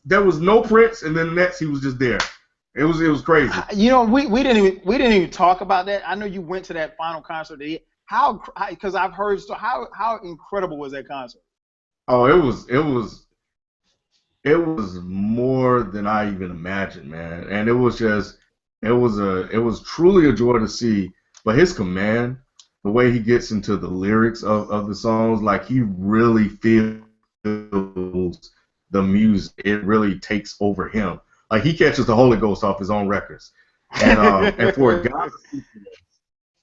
Speaker 3: there was no Prince, and then the next he was just there. It was crazy.
Speaker 1: We didn't even talk about that. I know you went to that final concert. Because I've heard how incredible was that concert?
Speaker 3: Oh, it was more than I even imagined, man. And it was truly a joy to see. But his command, the way he gets into the lyrics of the songs, like he really feels the music. It really takes over him. Like he catches the Holy Ghost off his own records. And for a guy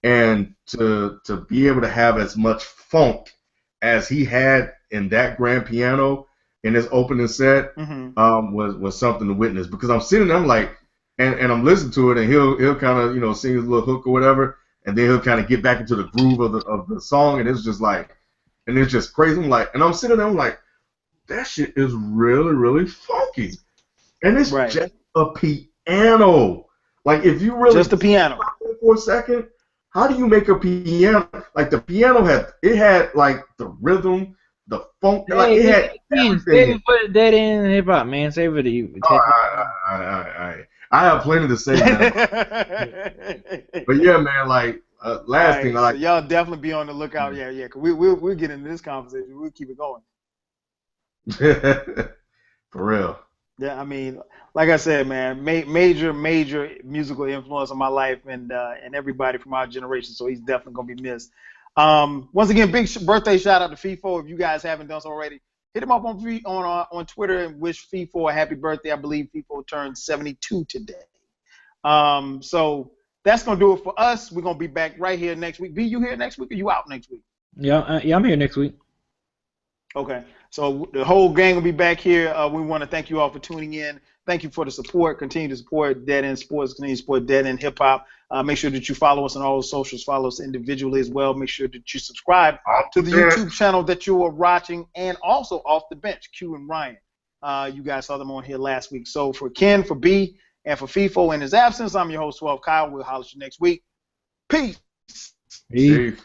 Speaker 3: and to be able to have as much funk as he had in that grand piano in his opening set was something to witness, because I'm sitting there, I'm like, and I'm listening to it, and he'll kind of sing his little hook or whatever, and then he'll kind of get back into the groove of the song, and it's just like, and it's just crazy. I'm like, and I'm sitting there, I'm like, that shit is really, really funky, and it's just a piano. Like if you really
Speaker 1: just a piano
Speaker 3: for a second, how do you make a piano? Like the piano had like the rhythm, the funk, like it had everything.
Speaker 4: Put that in hip hop, man. Save it to you.
Speaker 3: I have plenty to say now. But yeah, man, like last thing, like
Speaker 1: so y'all definitely be on the lookout. Yeah. Cause we'll get into this conversation. We'll keep it going.
Speaker 3: For real.
Speaker 1: Yeah, I mean, like I said, man, major musical influence on my life and everybody from our generation. So he's definitely gonna be missed. Once again, big birthday shout out to FIFO. If you guys haven't done so already, hit him up on Twitter and wish FIFO a happy birthday. I believe FIFO turned 72 today. So that's gonna do it for us. We're gonna be back right here next week. B, you here next week or you out next week?
Speaker 4: Yeah, I'm here next week.
Speaker 1: Okay, so the whole gang will be back here. We want to thank you all for tuning in. Thank you for the support. Continue to support Dead End Sports. Continue to support Dead End Hip Hop. Make sure that you follow us on all the socials. Follow us individually as well. Make sure that you subscribe to the YouTube channel that you are watching, and also Off the Bench, Q and Ryan. You guys saw them on here last week. So for Ken, for B, And for FIFO in his absence, I'm your host, 12 Kyle. We'll holler at you next week. Peace.
Speaker 3: Peace.